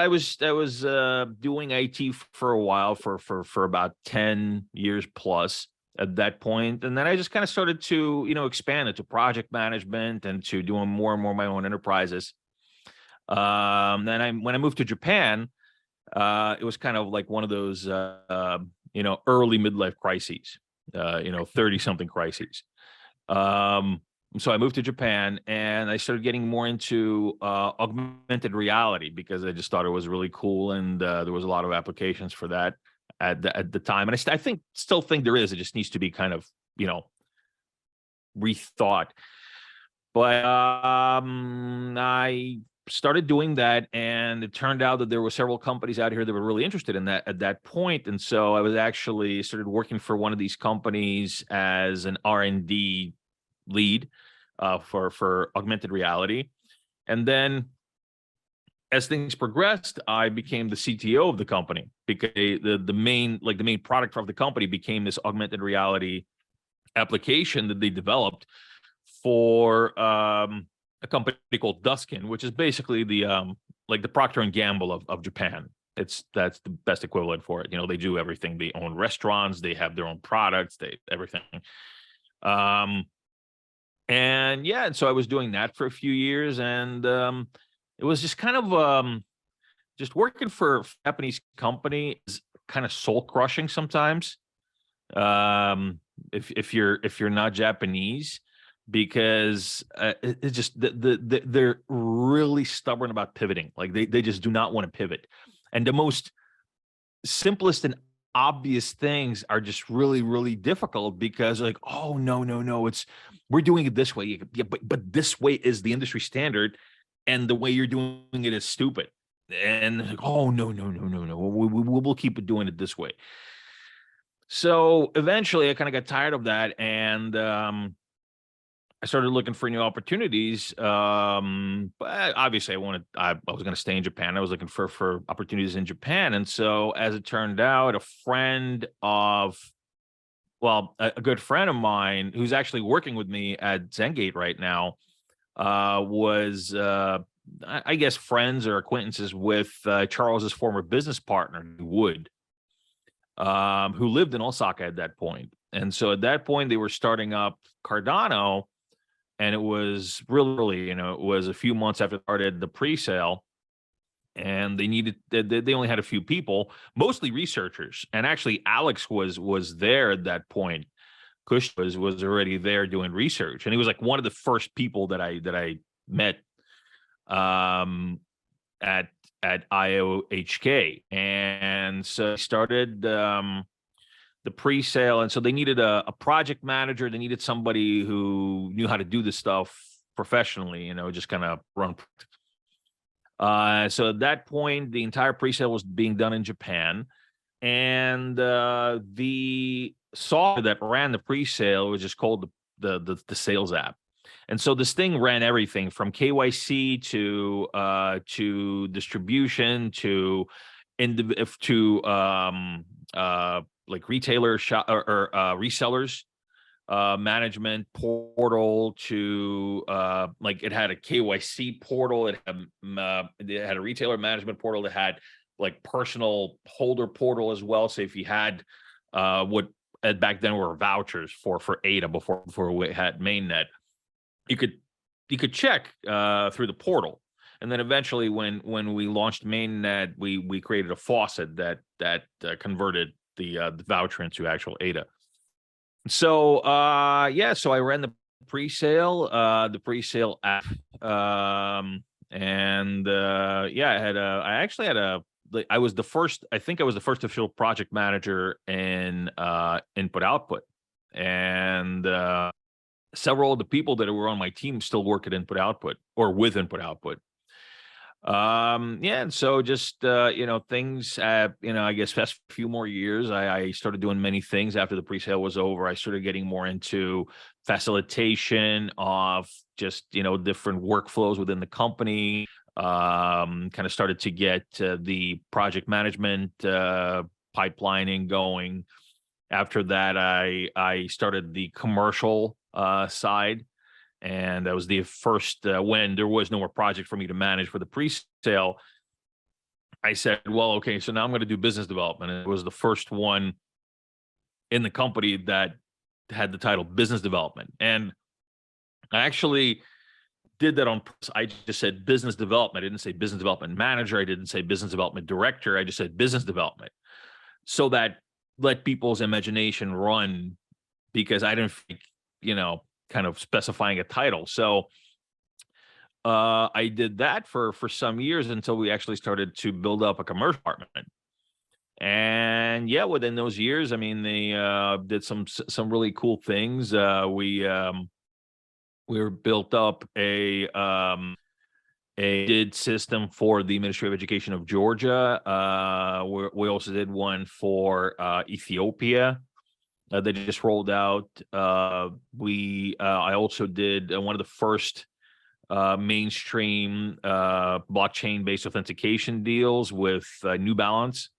was doing IT for a while, for about 10 years plus at that point. And then I just kind of started to, expand into project management and to doing more and more of my own enterprises. When I moved to Japan, it was kind of like one of those, early midlife crises, 30-something crises. So I moved to Japan, and I started getting more into augmented reality, because I just thought it was really cool, and there was a lot of applications for that at the time. And I still think there is. It just needs to be kind of, rethought. But I started doing that, and it turned out that there were several companies out here that were really interested in that at that point. And so I was actually started working for one of these companies as an R&D lead for augmented reality. And then as things progressed, I became the CTO of the company, because the main product of the company became this augmented reality application that they developed for a company called Duskin, which is basically the Procter and Gamble of Japan. That's the best equivalent for it. They do everything. They own restaurants, they have their own products, everything. And yeah, and so I was doing that for a few years, and it was just kind of just working for a Japanese company is kind of soul crushing sometimes. If you're not Japanese, because it's just they're really stubborn about pivoting. Like they just do not want to pivot, and the most simplest and obvious things are just really, really difficult, because like, oh no, we're doing it this way. Yeah, but this way is the industry standard, and the way you're doing it is stupid. And like, oh no, we'll keep it doing it this way. So eventually I kind of got tired of that, and I started looking for new opportunities. But obviously I was going to stay in Japan. I was looking for opportunities in Japan. And so as it turned out, a good friend of mine who's actually working with me at Zengate right now, was, I guess, friends or acquaintances with Charles's former business partner, Wood, who lived in Osaka at that point. And so at that point, they were starting up Cardano, and it was really, it was a few months after they started the pre-sale, and they only had a few people, mostly researchers. And actually, Alex was there at that point. Kush was already there doing research, and he was like one of the first people that I met at IOHK. And so he started the pre-sale, and so they needed a project manager. They needed somebody who knew how to do this stuff professionally, just kind of run. So at that point, the entire pre-sale was being done in Japan, and the software that ran the pre-sale was just called the sales app. And so this thing ran everything from KYC to distribution to like retailer shop or resellers management portal to like it had a KYC portal, it had a retailer management portal, it had like personal holder portal as well. So if you had what back then were vouchers for ADA before we had mainnet, you could check through the portal. And then eventually when we launched mainnet, we created a faucet that converted the voucher into actual ADA. So so I ran the pre-sale app, I was the first official project manager in input output, and several of the people that were on my team still work at input output or with input output. And so just things I guess past a few more years, I started doing many things after the pre-sale was over. I started getting more into facilitation of just different workflows within the company. Kind of started to get the project management pipelining going. After that, I started the commercial side. And that was the first, when there was no more project for me to manage for the pre-sale, I said, well, okay, so now I'm going to do business development. And it was the first one in the company that had the title business development. And I actually did that on purpose. I just said business development. I didn't say business development manager. I didn't say business development director. I just said business development, so that let people's imagination run, because I didn't think, kind of specifying a title. So I did that for some years until we actually started to build up a commercial department. And within those years, I mean, they did some really cool things. We were built up a did system for the Ministry of Education of Georgia. We also did one for Ethiopia. They just rolled out. I also did one of the first mainstream blockchain-based authentication deals with New Balance.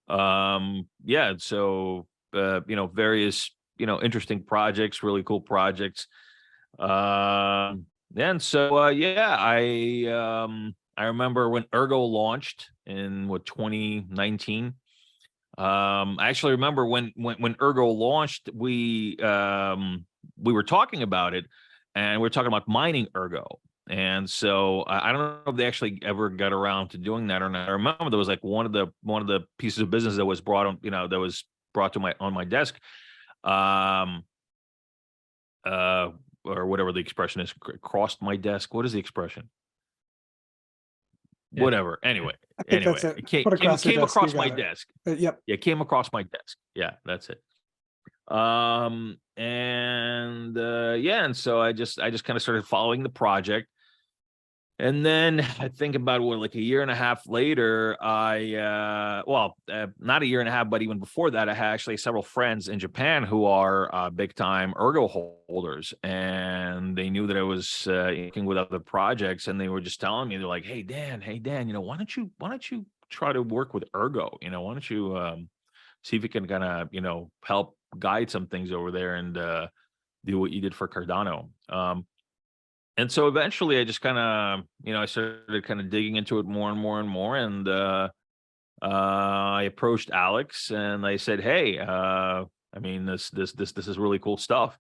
So various interesting projects, really cool projects. And so I remember when Ergo launched in 2019. I actually remember when Ergo launched, we were talking about it, and we were talking about mining Ergo. And so I don't know if they actually ever got around to doing that or not. I remember there was like one of the pieces of business that was brought on, that was brought to my desk, or whatever the expression is, crossed my desk. What is the expression? Yeah. Whatever. Anyway, That's it. it came Put across your desk, across you my got it. desk. Yep. Yeah, it came across my desk. Yeah, that's it. And so I just kind of started following the project. And then I think about what, like a year and a half later, not a year and a half, but even before that, I had actually several friends in Japan who are big time Ergo holders, and they knew that I was working with other projects, and they were just telling me, they're like, hey Dan, you know, why don't you try to work with Ergo? You know, why don't you see if you can kind of, you know, help guide some things over there and do what you did for Cardano. And so eventually I just kind of, you know, I started kind of digging into it more and more and more. And I approached Alex and I said, hey, I mean, this is really cool stuff.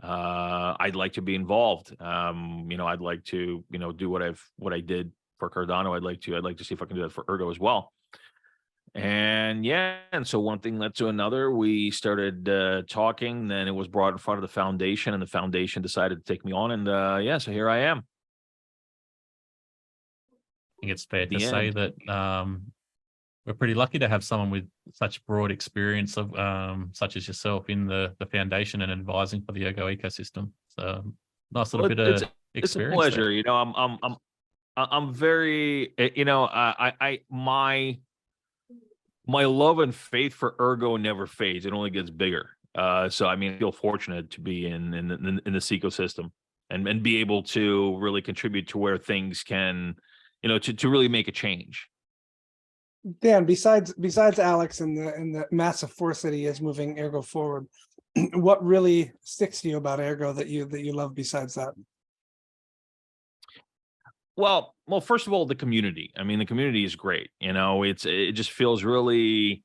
I'd like to be involved. You know, I'd like to, you know, do what I did for Cardano. I'd like to see if I can do that for Ergo as well. And yeah, and so one thing led to another. We started talking. Then it was brought in front of the foundation, and the foundation decided to take me on. And yeah, so here I am. I think it's fair The to say end. that we're pretty lucky to have someone with such broad experience of such as yourself in the foundation and advising for the Ergo ecosystem. So nice little Well, bit of it's a experience. pleasure. There. You know, I'm very, you know, my love and faith for Ergo never fades. It only gets bigger. So I mean, I feel fortunate to be in this ecosystem and be able to really contribute to where things can, you know, to really make a change. Dan, besides Alex and the massive force that he is moving Ergo forward, what really sticks to you about Ergo that you love besides that? Well, first of all, the community. I mean, the community is great. You know, it just feels really,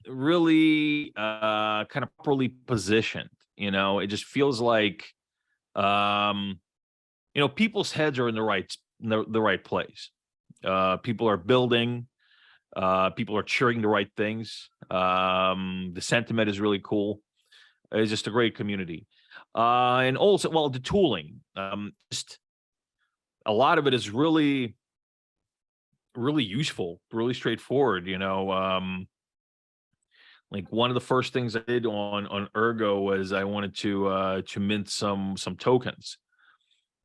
really kind of properly positioned. You know, it just feels like, you know, people's heads are in the right place. People are building. People are cheering the right things. The sentiment is really cool. It's just a great community. And also, well, the tooling. Just a lot of it is really, really useful, really straightforward. You know, like one of the first things I did on Ergo was I wanted to mint some tokens,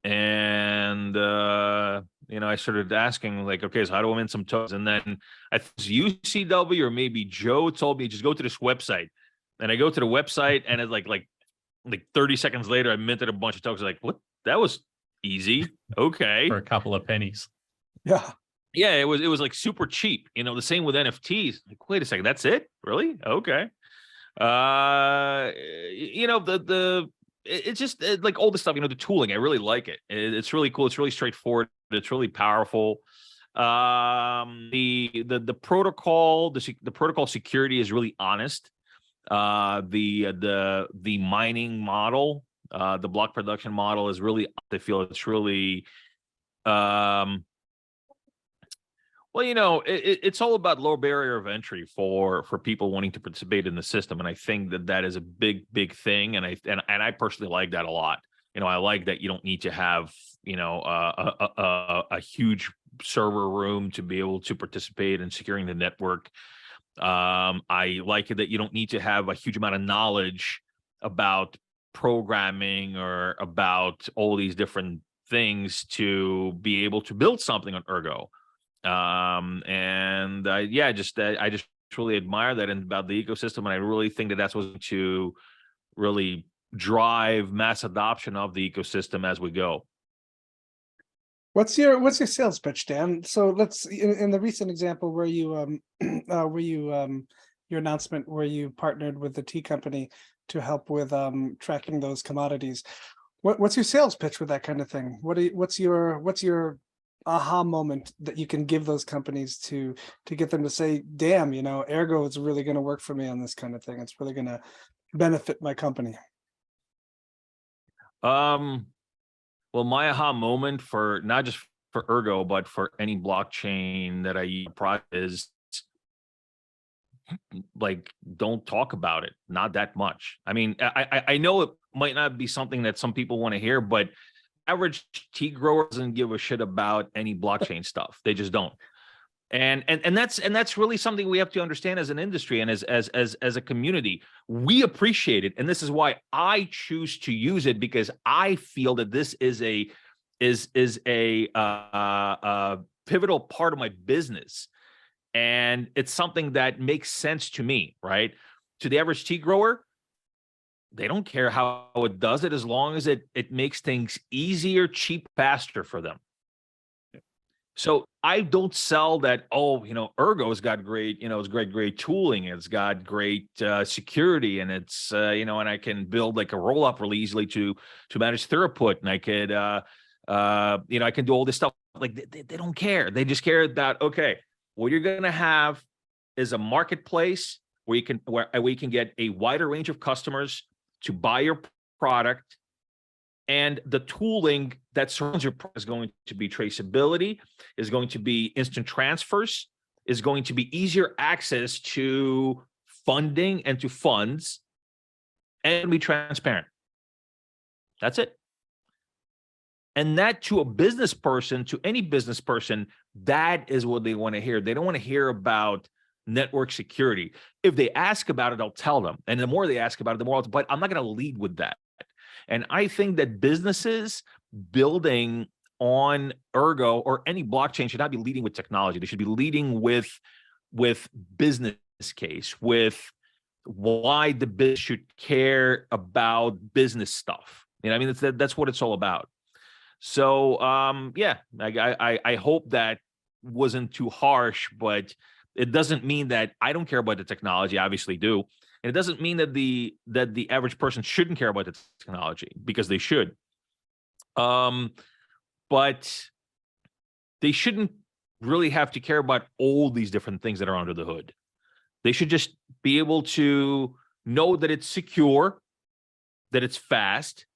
and you know, I started asking like, okay, so how do I mint some tokens? And then I think UCW or maybe Joe told me just go to this website, and I go to the website, and it's like 30 seconds later, I minted a bunch of tokens. Like, what? That was easy. Okay. For a couple of pennies. Yeah. Yeah, it was like super cheap. You know, the same with NFTs. Like, wait a second, that's it? Really? Okay. You know, it's just like all the stuff, you know, the tooling. I really like it. It's really cool. It's really straightforward. It's really powerful. The protocol, the protocol security is really honest. The mining model, the block production model is really, I feel it's really, well, you know, it's all about low barrier of entry for people wanting to participate in the system, and I think that is a big thing, and I personally like that a lot. You know, I like that you don't need to have, you know, a huge server room to be able to participate in securing the network. I like it that you don't need to have a huge amount of knowledge about programming or about all these different things to be able to build something on Ergo. And I just really admire that and about the ecosystem, and I really think that that's what's going to really drive mass adoption of the ecosystem as we go. What's your sales pitch, Dan? So let's in the recent example where you your announcement where you partnered with the tea company to help with tracking those commodities. What's your sales pitch with that kind of thing? What's your aha moment that you can give those companies to get them to say, damn, you know, Ergo is really going to work for me on this kind of thing. It's really going to benefit my company. Well, my aha moment for not just for Ergo, but for any blockchain that I use is like, don't talk about it. Not that much. I mean, I know it might not be something that some people want to hear, but average tea grower doesn't give a shit about any blockchain stuff. They just don't. And that's really something we have to understand as an industry and as a community. We appreciate it, and this is why I choose to use it, because I feel that this is a is a pivotal part of my business, and it's something that makes sense to me, right? To the average tea grower, they don't care how it does it as long as it makes things easier, cheap, faster for them. So I don't sell that, oh, Ergo's got great, it's great tooling. It's got great security, and it's, and I can build like a roll up really easily to manage throughput. And I could, I can do all this stuff. Like they don't care. They just care that, okay, what you're going to have is a marketplace where you can get a wider range of customers to buy your product. And the tooling that surrounds your product is going to be traceability, is going to be instant transfers, is going to be easier access to funding and to funds, and be transparent. That's it. And that, to a business person, to any business person, that is what they want to hear. They don't want to hear about network security. If they ask about it, I'll tell them. And the more they ask about it, the more but I'm not going to lead with that. And I think that businesses building on Ergo or any blockchain should not be leading with technology. They should be leading with business case, with why the business should care about business stuff. I mean, that's what it's all about. So, yeah, I hope that wasn't too harsh, but it doesn't mean that I don't care about the technology. I obviously do. And it doesn't mean that the average person shouldn't care about the technology, because they should. But they shouldn't really have to care about all these different things that are under the hood. They should just be able to know that it's secure, that it's fast,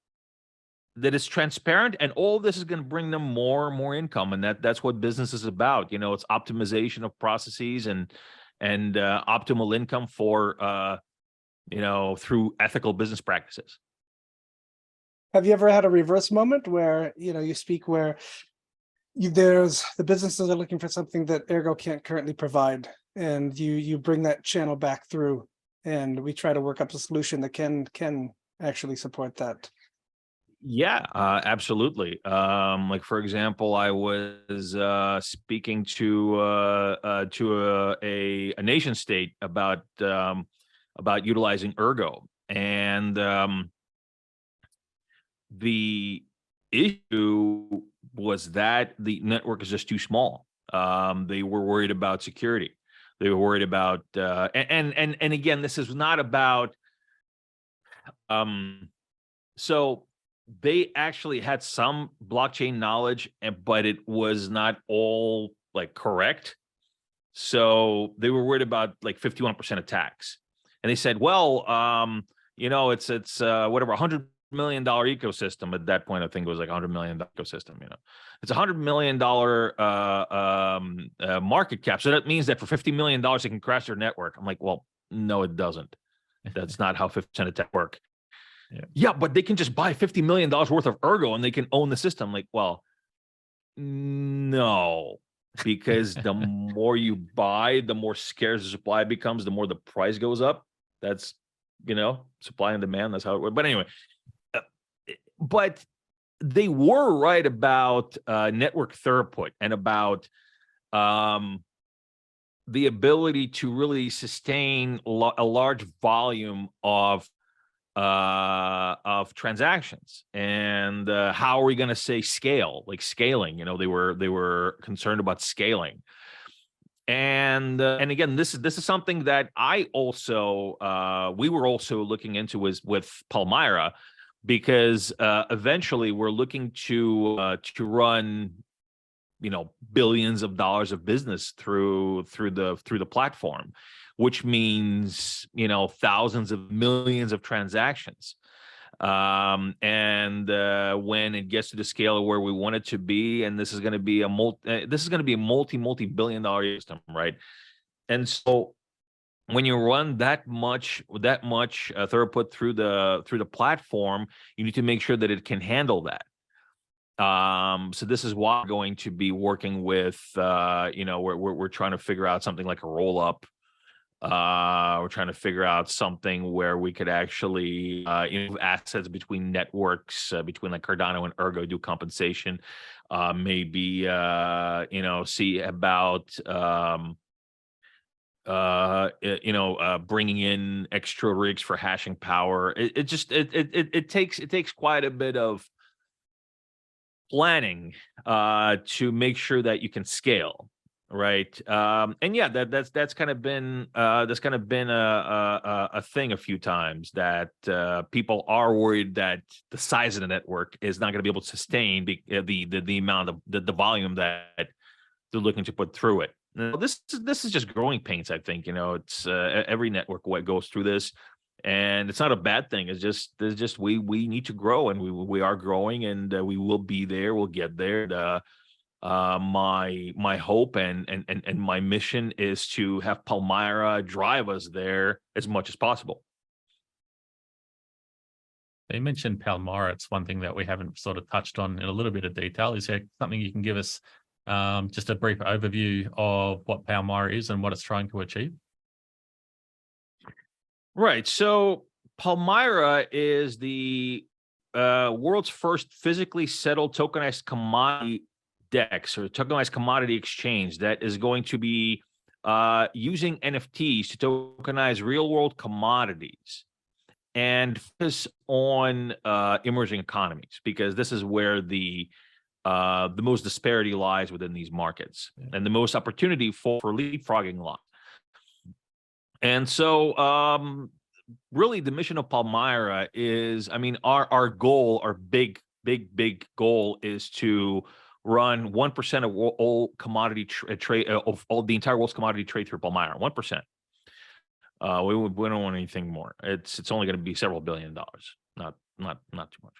that it's transparent, and all this is going to bring them more and more income. And that's what business is about. It's optimization of processes and optimal income for through ethical business practices. Have you ever had a reverse moment where, you speak where there's the businesses are looking for something that Ergo can't currently provide, and you bring that channel back through, and we try to work up a solution that can actually support that? Yeah, absolutely. Like, for example, I was speaking to a nation state about utilizing Ergo, and the issue was that the network is just too small. They were worried about security. They were worried about and again, this is not about so they actually had some blockchain knowledge, but it was not all like correct. So they were worried about like 51% attacks. And they said, well, it's whatever, $100 million ecosystem. At that point, I think it was like $100 million ecosystem. It's $100 million market cap. So that means that for $50 million, it can crash their network. I'm like, well, no, it doesn't. That's not how 50% attack work. Yeah, but they can just buy $50 million worth of Ergo and they can own the system. Like, well, no, because the more you buy, the more scarce the supply becomes, the more the price goes up. That's, supply and demand. That's how it works. But anyway, but they were right about network throughput and about the ability to really sustain a large volume of transactions, and how are we going to say scale, like scaling? They were concerned about scaling, and again, this is something that I also we were also looking into with Palmyra, because eventually we're looking to run billions of dollars of business through the platform, which means thousands of millions of transactions. And when it gets to the scale of where we want it to be, and this is going to be a multi-billion dollar system, right? And so when you run that much throughput through the platform, you need to make sure that it can handle that. So this is why we're going to be working with we're trying to figure out something like a roll up We're trying to figure out something where we could actually move assets between networks, between like Cardano and Ergo, do compensation. Maybe see about bringing in extra rigs for hashing power. It takes quite a bit of planning to make sure that you can scale, right? And yeah, that's kind of been a thing a few times, that people are worried that the size of the network is not going to be able to sustain the amount of the volume that they're looking to put through it. Now, this is just growing pains. I think it's every network goes through this, and it's not a bad thing. It's just we need to grow, and we are growing, and we will be there. We'll get there. My hope and my mission is to have Palmyra drive us there as much as possible. You mentioned Palmyra. It's one thing that we haven't sort of touched on in a little bit of detail. Is there something you can give us, just a brief overview of what Palmyra is and what it's trying to achieve? Right. So Palmyra is the world's first physically settled tokenized commodity DEX, or tokenized commodity exchange, that is going to be using NFTs to tokenize real world commodities and focus on emerging economies, because this is where the most disparity lies within these markets, and the most opportunity for leapfrogging lies. And so really the mission of Palmyra is, our goal, our big goal is to run 1% of all commodity trade of all the entire world's commodity trade through Palmyra. 1%. We don't want anything more. It's only going to be several $1 billion, not too much.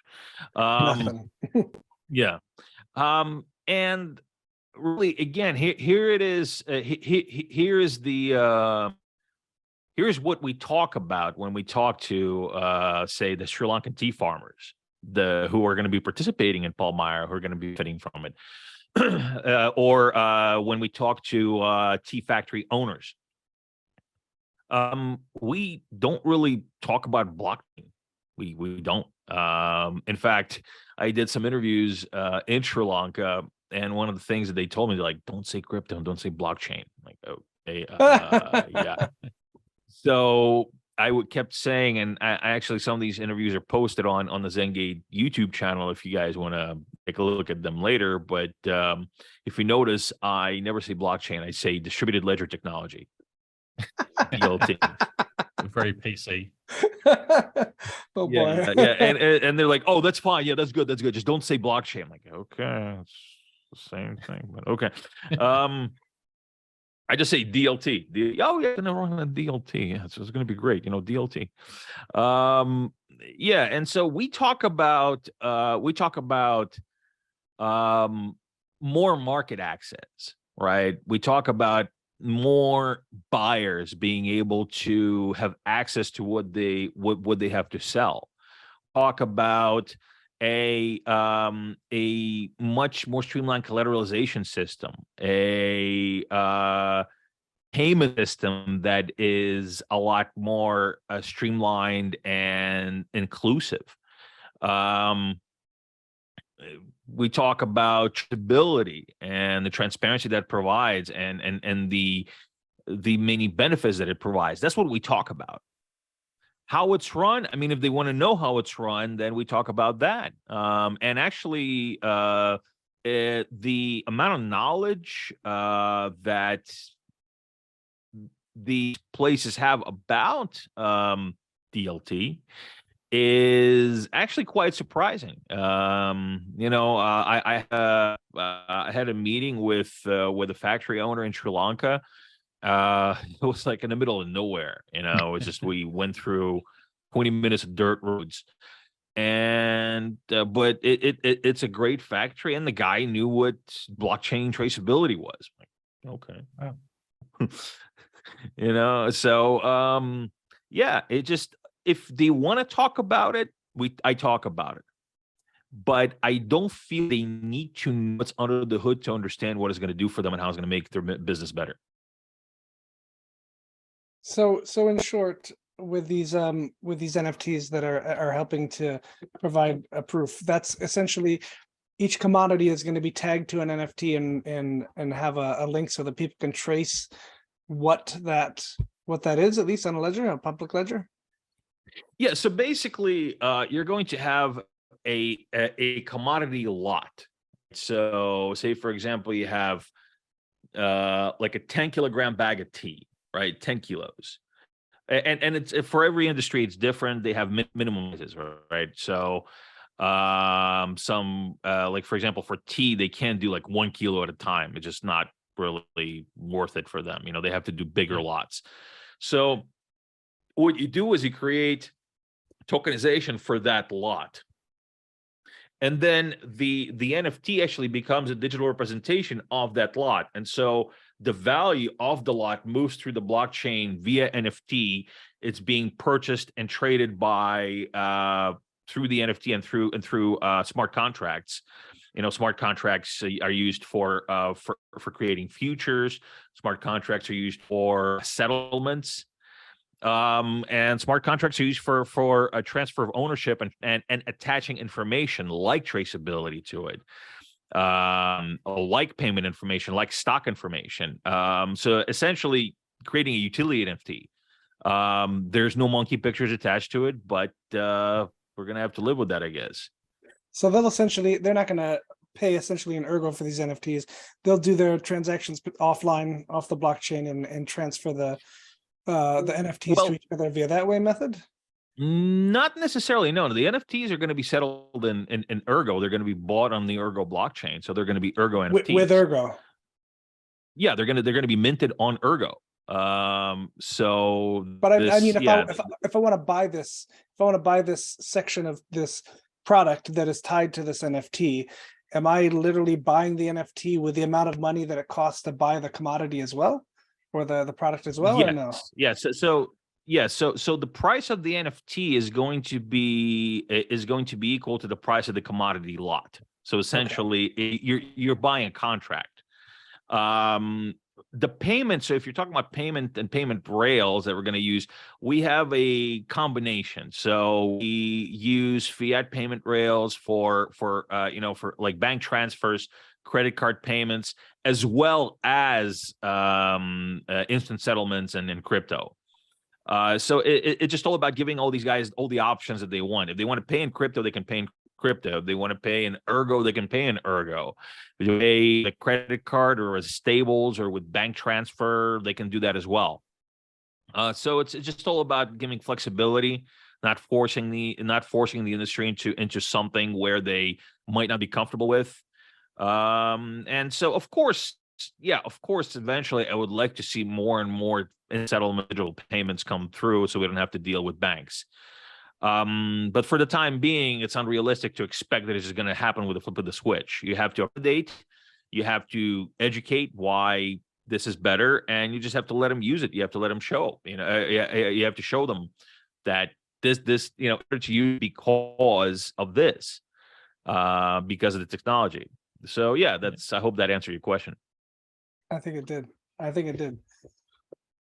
Yeah. And really, again, here it is. Here's what we talk about when we talk to, say, the Sri Lankan tea farmers, who are going to be participating in Palmyra, who are going to be benefiting from it, or when we talk to tea factory owners. We don't really talk about blockchain. We don't. In fact, I did some interviews in Sri Lanka, and one of the things that they told me, like, don't say crypto, don't say blockchain. I'm like, okay, yeah. So I kept saying, and I actually, some of these interviews are posted on the Zengate YouTube channel if you guys want to take a look at them later. But if you notice, I never say blockchain. I say distributed ledger technology. DLT. Very PC. Oh boy. Yeah, and they're like, oh, that's fine. Yeah, that's good. Just don't say blockchain. I'm like, okay, it's the same thing, but okay. I just say DLT. Oh yeah, no wrong with DLT. Yeah, so it's going to be great. DLT. Yeah, and so we talk about more market access, right? We talk about more buyers being able to have access to what they have to sell. Talk about a much more streamlined collateralization system, a payment system that is a lot more streamlined and inclusive. We talk about traceability and the transparency that provides, and the many benefits that it provides. That's what we talk about. How it's run, if they want to know how it's run, then we talk about that. And actually, the amount of knowledge that these places have about DLT is actually quite surprising. I had a meeting with a factory owner in Sri Lanka. It was like in the middle of nowhere. It's just, we went through 20 minutes of dirt roads, and but it's a great factory, and the guy knew what blockchain traceability was. Like, okay, wow. So yeah, it just, if they want to talk about it, I talk about it, but I don't feel they need to know what's under the hood to understand what it's going to do for them and how it's going to make their business better. So in short, with these NFTs that are helping to provide a proof, that's essentially each commodity is going to be tagged to an NFT and have a link so that people can trace what that is, at least on a ledger, a public ledger. Yeah, so basically, you're going to have a commodity lot. So, say for example, you have like a 10-kilogram bag of tea, right? 10 kilos, and it's for every industry, it's different. They have minimum sizes, right? So, some like for example, for tea, they can't do like 1 kilo at a time. It's just not really worth it for them. They have to do bigger lots. So what you do is you create tokenization for that lot. And then the NFT actually becomes a digital representation of that lot. And so the value of the lot moves through the blockchain via NFT. It's being purchased and traded by through the NFT and through smart contracts. Smart contracts are used for creating futures. Smart contracts are used for settlements. And smart contracts are used for a transfer of ownership and attaching information like traceability to it, like payment information, like stock information. So essentially creating a utility NFT. There's no monkey pictures attached to it, but we're gonna have to live with that, I guess. So they're not gonna pay essentially an Ergo for these NFTs. They'll do their transactions offline off the blockchain and transfer the NFTs to each other via that way method? Not necessarily. No, the NFTs are going to be settled in Ergo. They're going to be bought on the Ergo blockchain, so they're going to be Ergo NFTs with Ergo. Yeah, they're going to be minted on Ergo. So, but I mean, if I want to buy this, section of this product that is tied to this NFT, am I literally buying the NFT with the amount of money that it costs to buy the commodity as well? Or the product as well, yes. or no? Yes. So the price of the NFT is going to be equal to the price of the commodity lot. So essentially, you're buying a contract. The payment. So if you're talking about payment and payment rails that we're going to use, we have a combination. So we use fiat payment rails for like bank transfers, credit card payments, as well as instant settlements and in crypto. So it's just all about giving all these guys all the options that they want. If they want to pay in crypto, they can pay in crypto. If they want to pay in Ergo, they can pay in Ergo. If they pay a credit card or as stables or with bank transfer, they can do that as well. So it's just all about giving flexibility, not forcing the industry into something where they might not be comfortable with. And so of course, eventually I would like to see more and more settlement digital payments come through so we don't have to deal with banks. But for the time being, it's unrealistic to expect that it's just going to happen with a flip of the switch. You have to update, you have to educate why this is better, and you just have to let them use it. You have to let them show, you have to show them that this, it's used because of this, because of the technology. So yeah, I hope that answered your question. I think it did.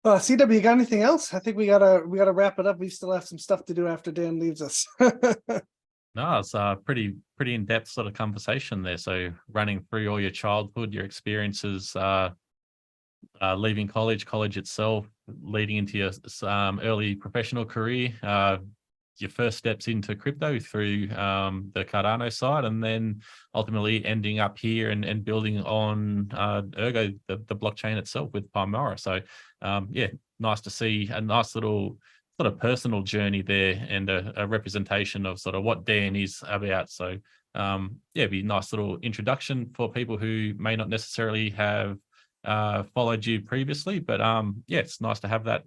CW, you got anything else? I think we gotta wrap it up. We still have some stuff to do after Dan leaves us. No, it's a pretty in-depth sort of conversation there. So running through all your childhood, your experiences, leaving college itself, leading into your early professional career, your first steps into crypto through the Cardano side, and then ultimately ending up here and building on Ergo, the blockchain itself with Palmyra. So nice to see a nice little sort of personal journey there and a representation of sort of what Dan is about. So it'd be a nice little introduction for people who may not necessarily have followed you previously, but it's nice to have that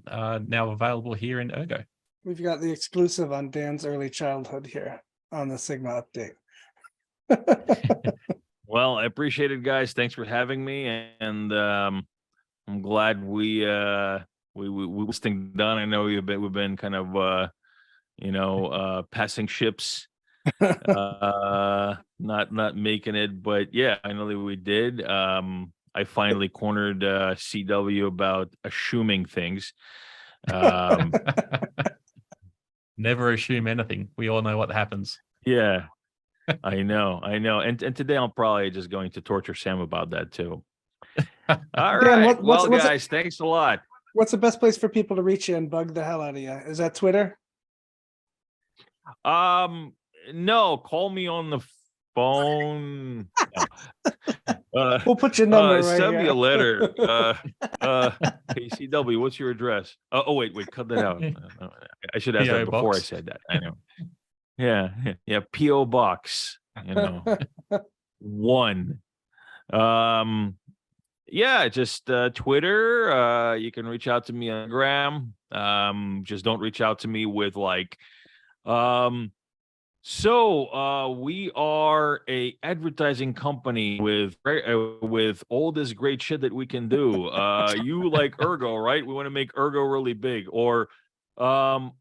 now available here in Ergo. We've got the exclusive on Dan's early childhood here on the Sigma update. Well, I appreciate it, guys. Thanks for having me, and I'm glad we this thing done. I know we've been kind of passing ships, not making it, but yeah, finally we did. I finally cornered CW about assuming things. Um, Never assume anything. We all know what happens. yeah, I know. And today I'm probably just going to torture Sam about that too. All Dan, right. what's Guys, thanks a lot. what's the best place for people to reach you and bug the hell out of you? Is that Twitter? No, call me on the phone. No. We'll put your number right Send me here. a letter. KCW, what's your address? Oh, wait, cut that out. I should ask PO that before I box. said that. I know. Yeah. PO box. 1. Yeah, just Twitter. You can reach out to me on Gram. Just don't reach out to me with like we are a advertising company with all this great shit that we can do. You like Ergo, right? We want to make Ergo really big. Or don't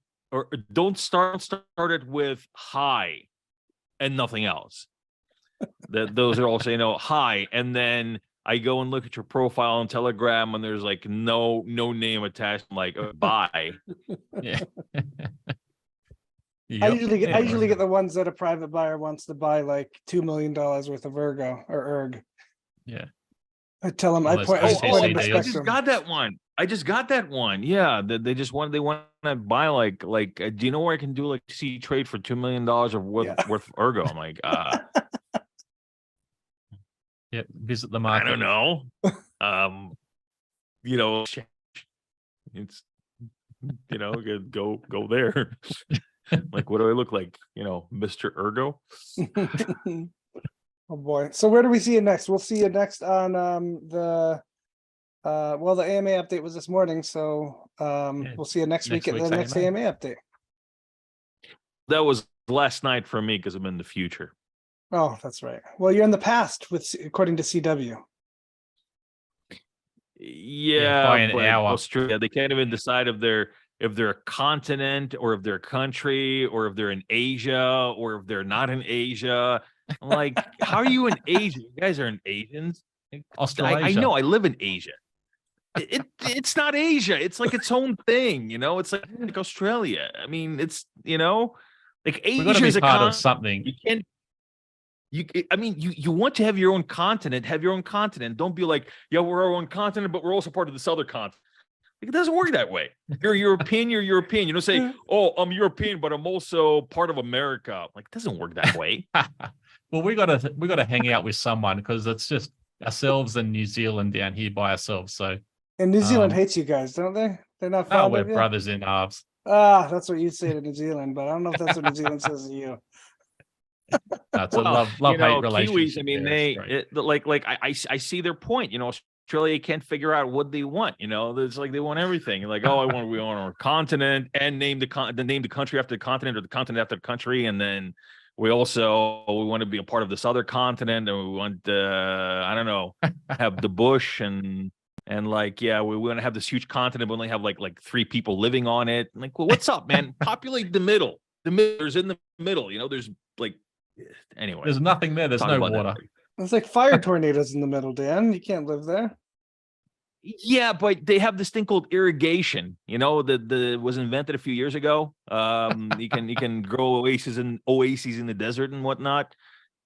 start it with hi and nothing else. Those are all saying hi, and then I go and look at your profile on Telegram, and there's like no name attached. I'm like, bye. Yeah. I usually Anyway. get the ones that a private buyer wants to buy like $2 million worth of Ergo or Erg. Yeah. I tell them All I those point OTC them I to deals. just got that one. Yeah, they want to buy like do you know where I can do like see trade for $2 million worth of Ergo? I'm like, Yeah. Visit the I market. don't know. It's go there. Like, what do I look like? Mr. Ergo. Oh boy. So where do we see you next? We'll see you next on the AMA update was this morning, so we'll see you next week next at the week's next AMA. AMA update. That was last night for me because I'm in the future. Oh, that's right. Well, you're in the past according to CW. Yeah, by an but hour. Australia, they can't even decide if they're a continent or if they're a country or if they're in Asia or if they're not in Asia. I'm like, how are you in Asia? You guys aren't Asians. I Australasia. know. I live in Asia. It's not Asia. It's like its own thing. It's like Australia. I mean, it's like We've got to Asia be is a part of continent. something. You can't. You want to have your own continent. Have your own continent. Don't be like, yeah, we're our own continent, but we're also part of this other continent. It doesn't work that way. You're European. You're European. You don't say, "Oh, I'm European, but I'm also part of America." Like, it doesn't work that way. Well, we gotta hang out with someone because it's just ourselves and New Zealand down here by ourselves. So And New Zealand hates you guys, don't they? They're not fond we're of you. brothers in arms. That's what you say to New Zealand, but I don't know if that's what New Zealand says to you. No, it's a love hate relationship. Kiwis. I mean, there. It's great. I see their point. Australia can't figure out what they want. It's like they want everything. Like, oh, we want our continent and name the country after the continent or the continent after the country, and then we want to be a part of this other continent, and we want I don't know, have the bush and like, yeah, we want to have this huge continent, but only have like 3 people living on it. Like, well, what's up, man? Populate the middle. The middle's in the middle. There's like, anyway. There's nothing there. There's no water. It's like fire tornadoes in the middle, Dan. You can't live there. Yeah, but they have this thing called irrigation. That was invented a few years ago. You can grow oases in the desert and whatnot.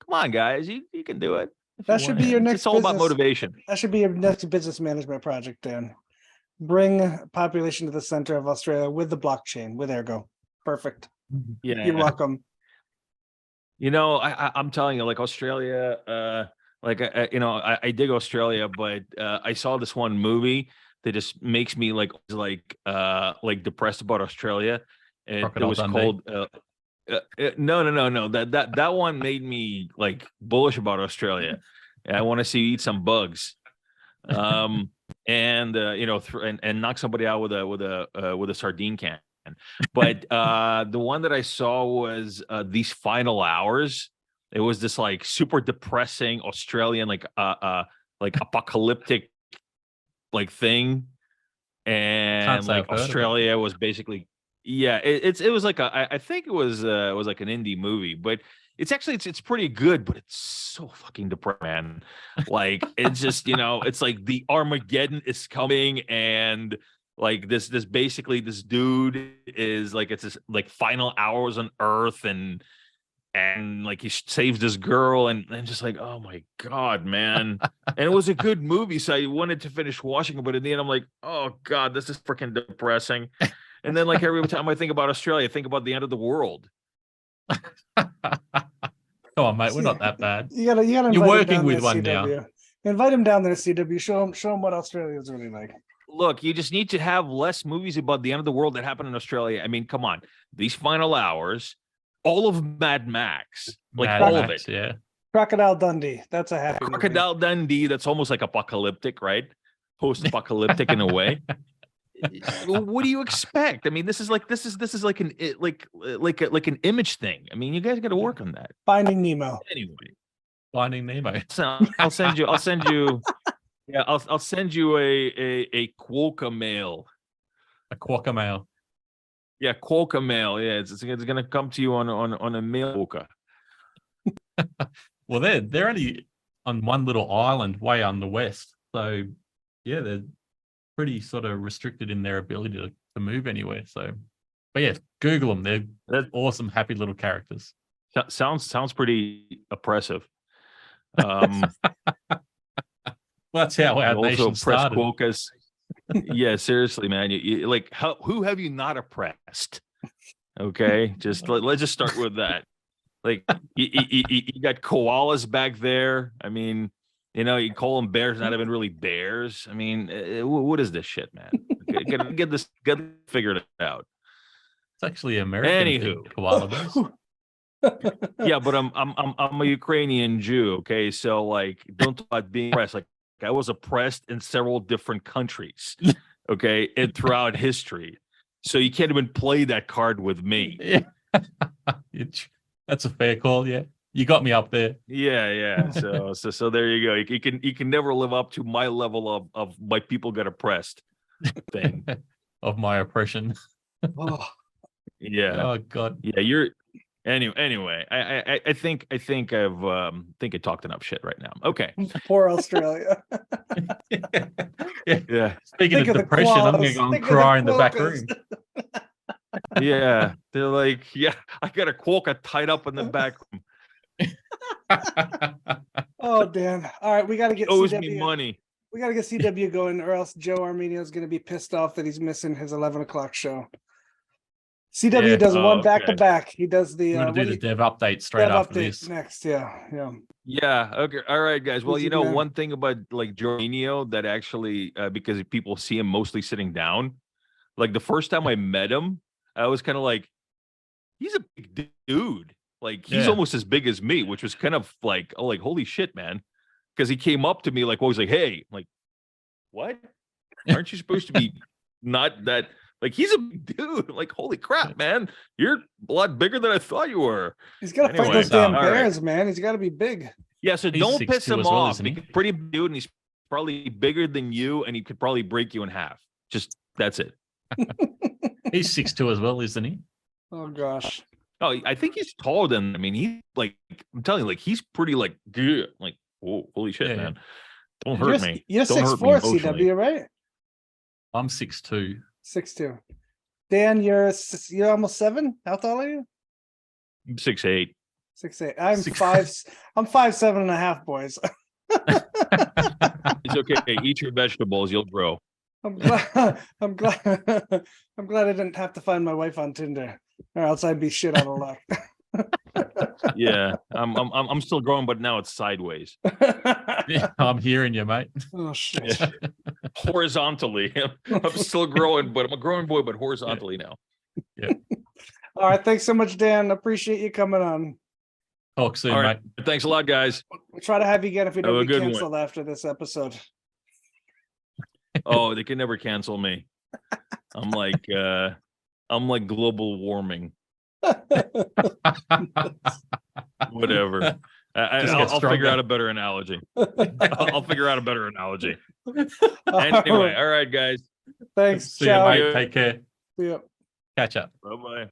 Come on, guys, you can do it. That should be your next. It's all about motivation. That should be your next business management project, Dan. Bring population to the center of Australia with the blockchain with Ergo. Perfect. Yeah, You're welcome. I'm telling you, like Australia, I dig Australia, but I saw this one movie that just makes me like depressed about Australia. It was called no. That one made me like bullish about Australia. I want to see you eat some bugs, and knock somebody out with a sardine can. But the one that I saw was These Final Hours. It was this like super depressing Australian like apocalyptic like thing, and like Australia was basically it was like I think it was like an indie movie, but it's pretty good, but it's so fucking depressing, man. Like, it's just it's like the Armageddon is coming, and Like this basically this dude is like, it's his like final hours on Earth, and like he saves this girl, and just like, oh my God, man. And it was a good movie, so I wanted to finish watching it, but in the end I'm like, oh God, this is freaking depressing. And then like every time I think about Australia, I think about the end of the world. Come on, mate. We're not that bad. You gotta You're invite him working down with there, one now. CW. Invite him down there, CW. Show him what Australia is really like. Look, you just need to have less movies about the end of the world that happen in Australia. I mean, come on. These final hours, all of Mad Max, like Mad all Max, of it. yeah. Crocodile Dundee. That's a happy movie. Crocodile Dundee, that's almost like apocalyptic, right? Post-apocalyptic in a way. What do you expect? I mean, this is like an an image thing. I mean, you guys got to work on that. Finding Nemo. Anyway, Finding Nemo. so I'll send you. Yeah, I'll send you a Quokka mail. A Quokka mail. Yeah, Quokka mail. Yeah, it's gonna come to you on a mail Quokka. Well, they're only on one little island way on the west, so yeah, they're pretty sort of restricted in their ability to move anywhere. So, but yeah, Google them. They're awesome, happy little characters. Sounds pretty oppressive. Well, that's how our also nation oppressed started. Quokkas. Yeah, seriously, man. You like who have you not oppressed? Okay, let's just start with that. Like you got koalas back there. I mean, you call them bears, not even really bears. I mean, what is this shit, man? Okay, get this figured out. It's actually American. Anywho, koala bears. Yeah, but I'm a Ukrainian Jew. Okay, so like, don't talk about being oppressed. Like, I was oppressed in several different countries. Okay, and throughout history. So you can't even play that card with me. Yeah. That's a fair call. Yeah, you got me up there. Yeah. So there you go. You can never live up to my level of my people got oppressed thing. Of my oppression. Oh. Yeah. Oh God. Yeah. You're anyway. I think I talked enough shit right now. Okay. Poor Australia. Yeah. Speaking Think of of the depression, I'm gonna koalas. go and Think of the cry in the back quokkas. room. Yeah. They're like, yeah, I got a quokka tied up in the back room. Oh, Dan. All right, we got to get Owes me CW. money. We got to get CW going, or else Joe Armenio is going to be pissed off that he's missing his 11 o'clock show. CW Yeah. does one Oh, back to okay. back. He does the I'm gonna do the dev update straight dev after update this. next. Yeah. Yeah. Okay. All right, guys. Well, Easy man. one thing about like Jorginho that actually, because people see him mostly sitting down, like the first time I met him, I was kind of like, he's a big dude. Like he's Yeah. almost as big as me, which was kind of like, oh, like, holy shit, man. Because he came up to me like, was like, hey, I'm like, what? Aren't you supposed to be not that? Like, he's a big dude. Like, holy crap, man. You're a lot bigger than I thought you were. He's got to fight Anyway, those damn all right. bears, man. He's got to be big. Yeah, so He's don't 6'2" piss him as well, off. isn't he? He's a pretty big dude, and he's probably bigger than you, and he could probably break you in half. Just that's it. He's 6'2" as well, isn't he? Oh gosh. Oh, I think he's taller than. I mean, he's like, I'm telling you, like he's pretty like, like, whoa, holy shit, Yeah. man! Don't hurt me. You're Don't hurt me 6'4", emotionally. CW, right? I'm 6'2". 6'2". Dan, you're almost 7. How tall are you? I'm 6'8". 6'8". I'm Six- 5. I'm 5'7.5", boys. It's okay. Eat your vegetables. You'll grow. I'm glad. I'm glad. I'm glad I didn't have to find my wife on Tinder, or else I'd be shit out of luck. Yeah, I'm still growing, but now it's sideways, Yeah, I'm hearing you, mate. Oh shit. horizontally. I'm still growing, but I'm a growing boy, but horizontally now. All right. Thanks so much, Dan. Appreciate you coming on. Talk soon, All right. mate. Thanks a lot, guys. We'll try to have you again if we Have a don't get good one. canceled after this episode. Oh, they can never cancel me. I'm like global warming. Whatever. I'll figure stronger. out a better analogy. I'll figure out a better analogy. Anyway, all right, guys. Thanks. See you, Ciao. mate. Take care. Yeah. Catch up. Bye-bye.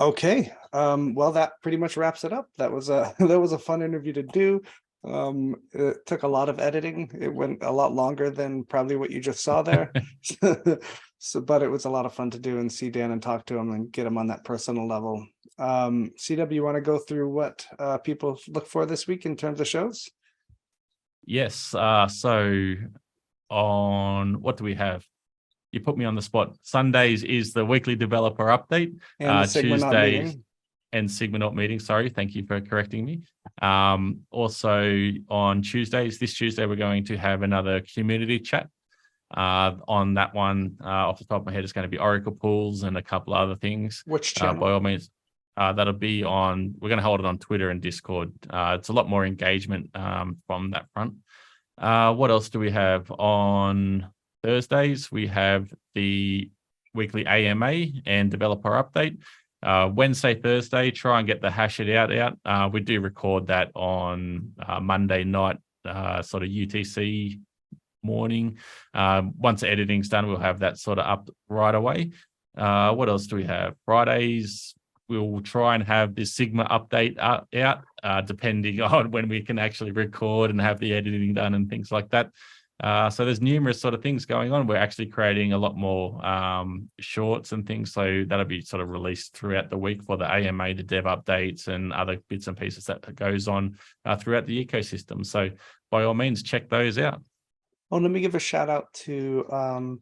Okay. Well, that pretty much wraps it up. That was a that was a fun interview to do. It took a lot of editing. It went a lot longer than probably what you just saw there. So, but it was a lot of fun to do and see Dan and talk to him and get him on that personal level. CW, you want to go through what people look for this week in terms of shows? Yes. So on what do we have? You put me on the spot. Sundays is the weekly developer update. And the Sigmanaut Tuesdays meeting. and Sigmanaut meeting. Sorry, thank you for correcting me. Also on Tuesdays, this Tuesday we're going to have another community chat. On that one, off the top of my head, it's going to be Oracle pools and a couple other things. Which channel? By all means, that'll be on. We're going to hold it on Twitter and Discord. It's a lot more engagement from that front. What else do we have on Thursdays? We have the weekly AMA and developer update. Wednesday, Thursday, try and get the hash it out. We do record that on Monday night, sort of UTC morning. Once the editing's done, we'll have that sort of up right away. What else do we have? Fridays, we'll try and have this Sigma update out, depending on when we can actually record and have the editing done and things like that. So there's numerous sort of things going on. We're actually creating a lot more shorts and things. So that'll be sort of released throughout the week for the AMA, the dev updates and other bits and pieces that goes on throughout the ecosystem. So by all means, check those out. Oh, let me give a shout out to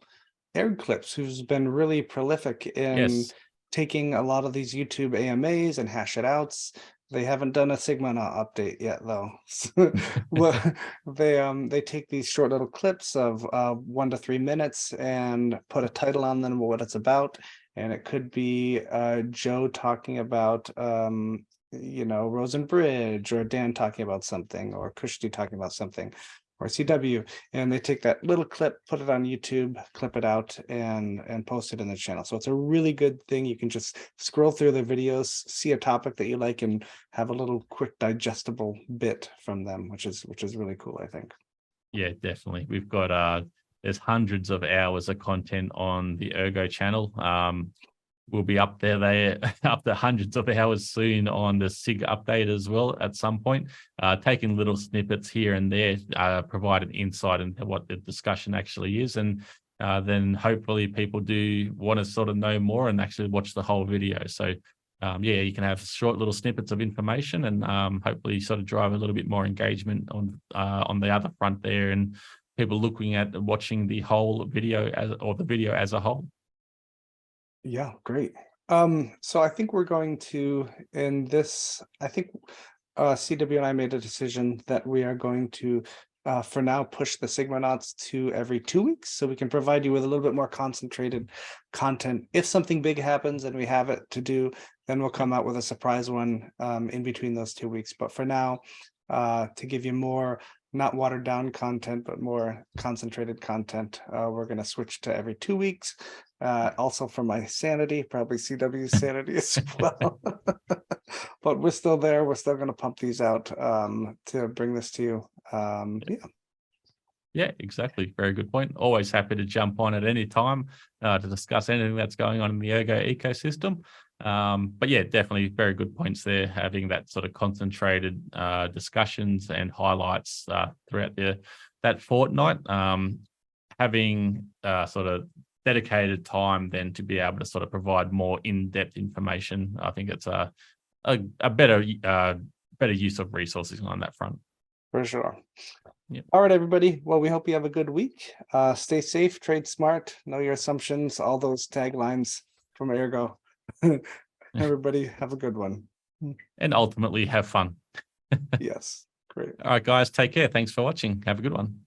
Clips, who's been really prolific in taking a lot of these YouTube AMAs and hash it outs. They haven't done a Sigmanaut update yet, though. Well, they take these short little clips of 1 to 3 minutes and put a title on them, what it's about, and it could be Joe talking about Rosen Bridge, or Dan talking about something, or Kushti talking about something, or CW, and they take that little clip, put it on YouTube, clip it out, and post it in the channel. So it's a really good thing. You can just scroll through the videos, see a topic that you like, and have a little quick digestible bit from them, which is really cool, I think. Yeah, definitely. We've got there's hundreds of hours of content on the Ergo channel. We'll be up there up to hundreds of hours soon on the Sig update as well at some point, taking little snippets here and there, provide an insight into what the discussion actually is. And then hopefully people do want to sort of know more and actually watch the whole video. So you can have short little snippets of information and hopefully sort of drive a little bit more engagement on the other front there, and people looking at watching the whole video the video as a whole. Yeah, great. So I think we're going to, I think CW and I made a decision that we are going to, for now, push the Sigmanauts to every 2 weeks, so we can provide you with a little bit more concentrated content. If something big happens and we have it to do, then we'll come out with a surprise one in between those 2 weeks. But for now, to give you more, not watered down content, but more concentrated content, we're going to switch to every 2 weeks. Also for my sanity, probably CW's sanity as well. But we're still there. We're still going to pump these out to bring this to you. Yeah, exactly. Very good point. Always happy to jump on at any time to discuss anything that's going on in the Ergo ecosystem. But yeah, definitely very good points there, having that sort of concentrated discussions and highlights throughout that fortnight. Having sort of dedicated time then to be able to sort of provide more in-depth information. I think it's a better use of resources on that front. For sure. Yep. All right, everybody. Well, we hope you have a good week. Stay safe, trade smart, know your assumptions, all those taglines from Ergo. Everybody have a good one. And ultimately have fun. Yes, great. All right, guys, take care. Thanks for watching. Have a good one.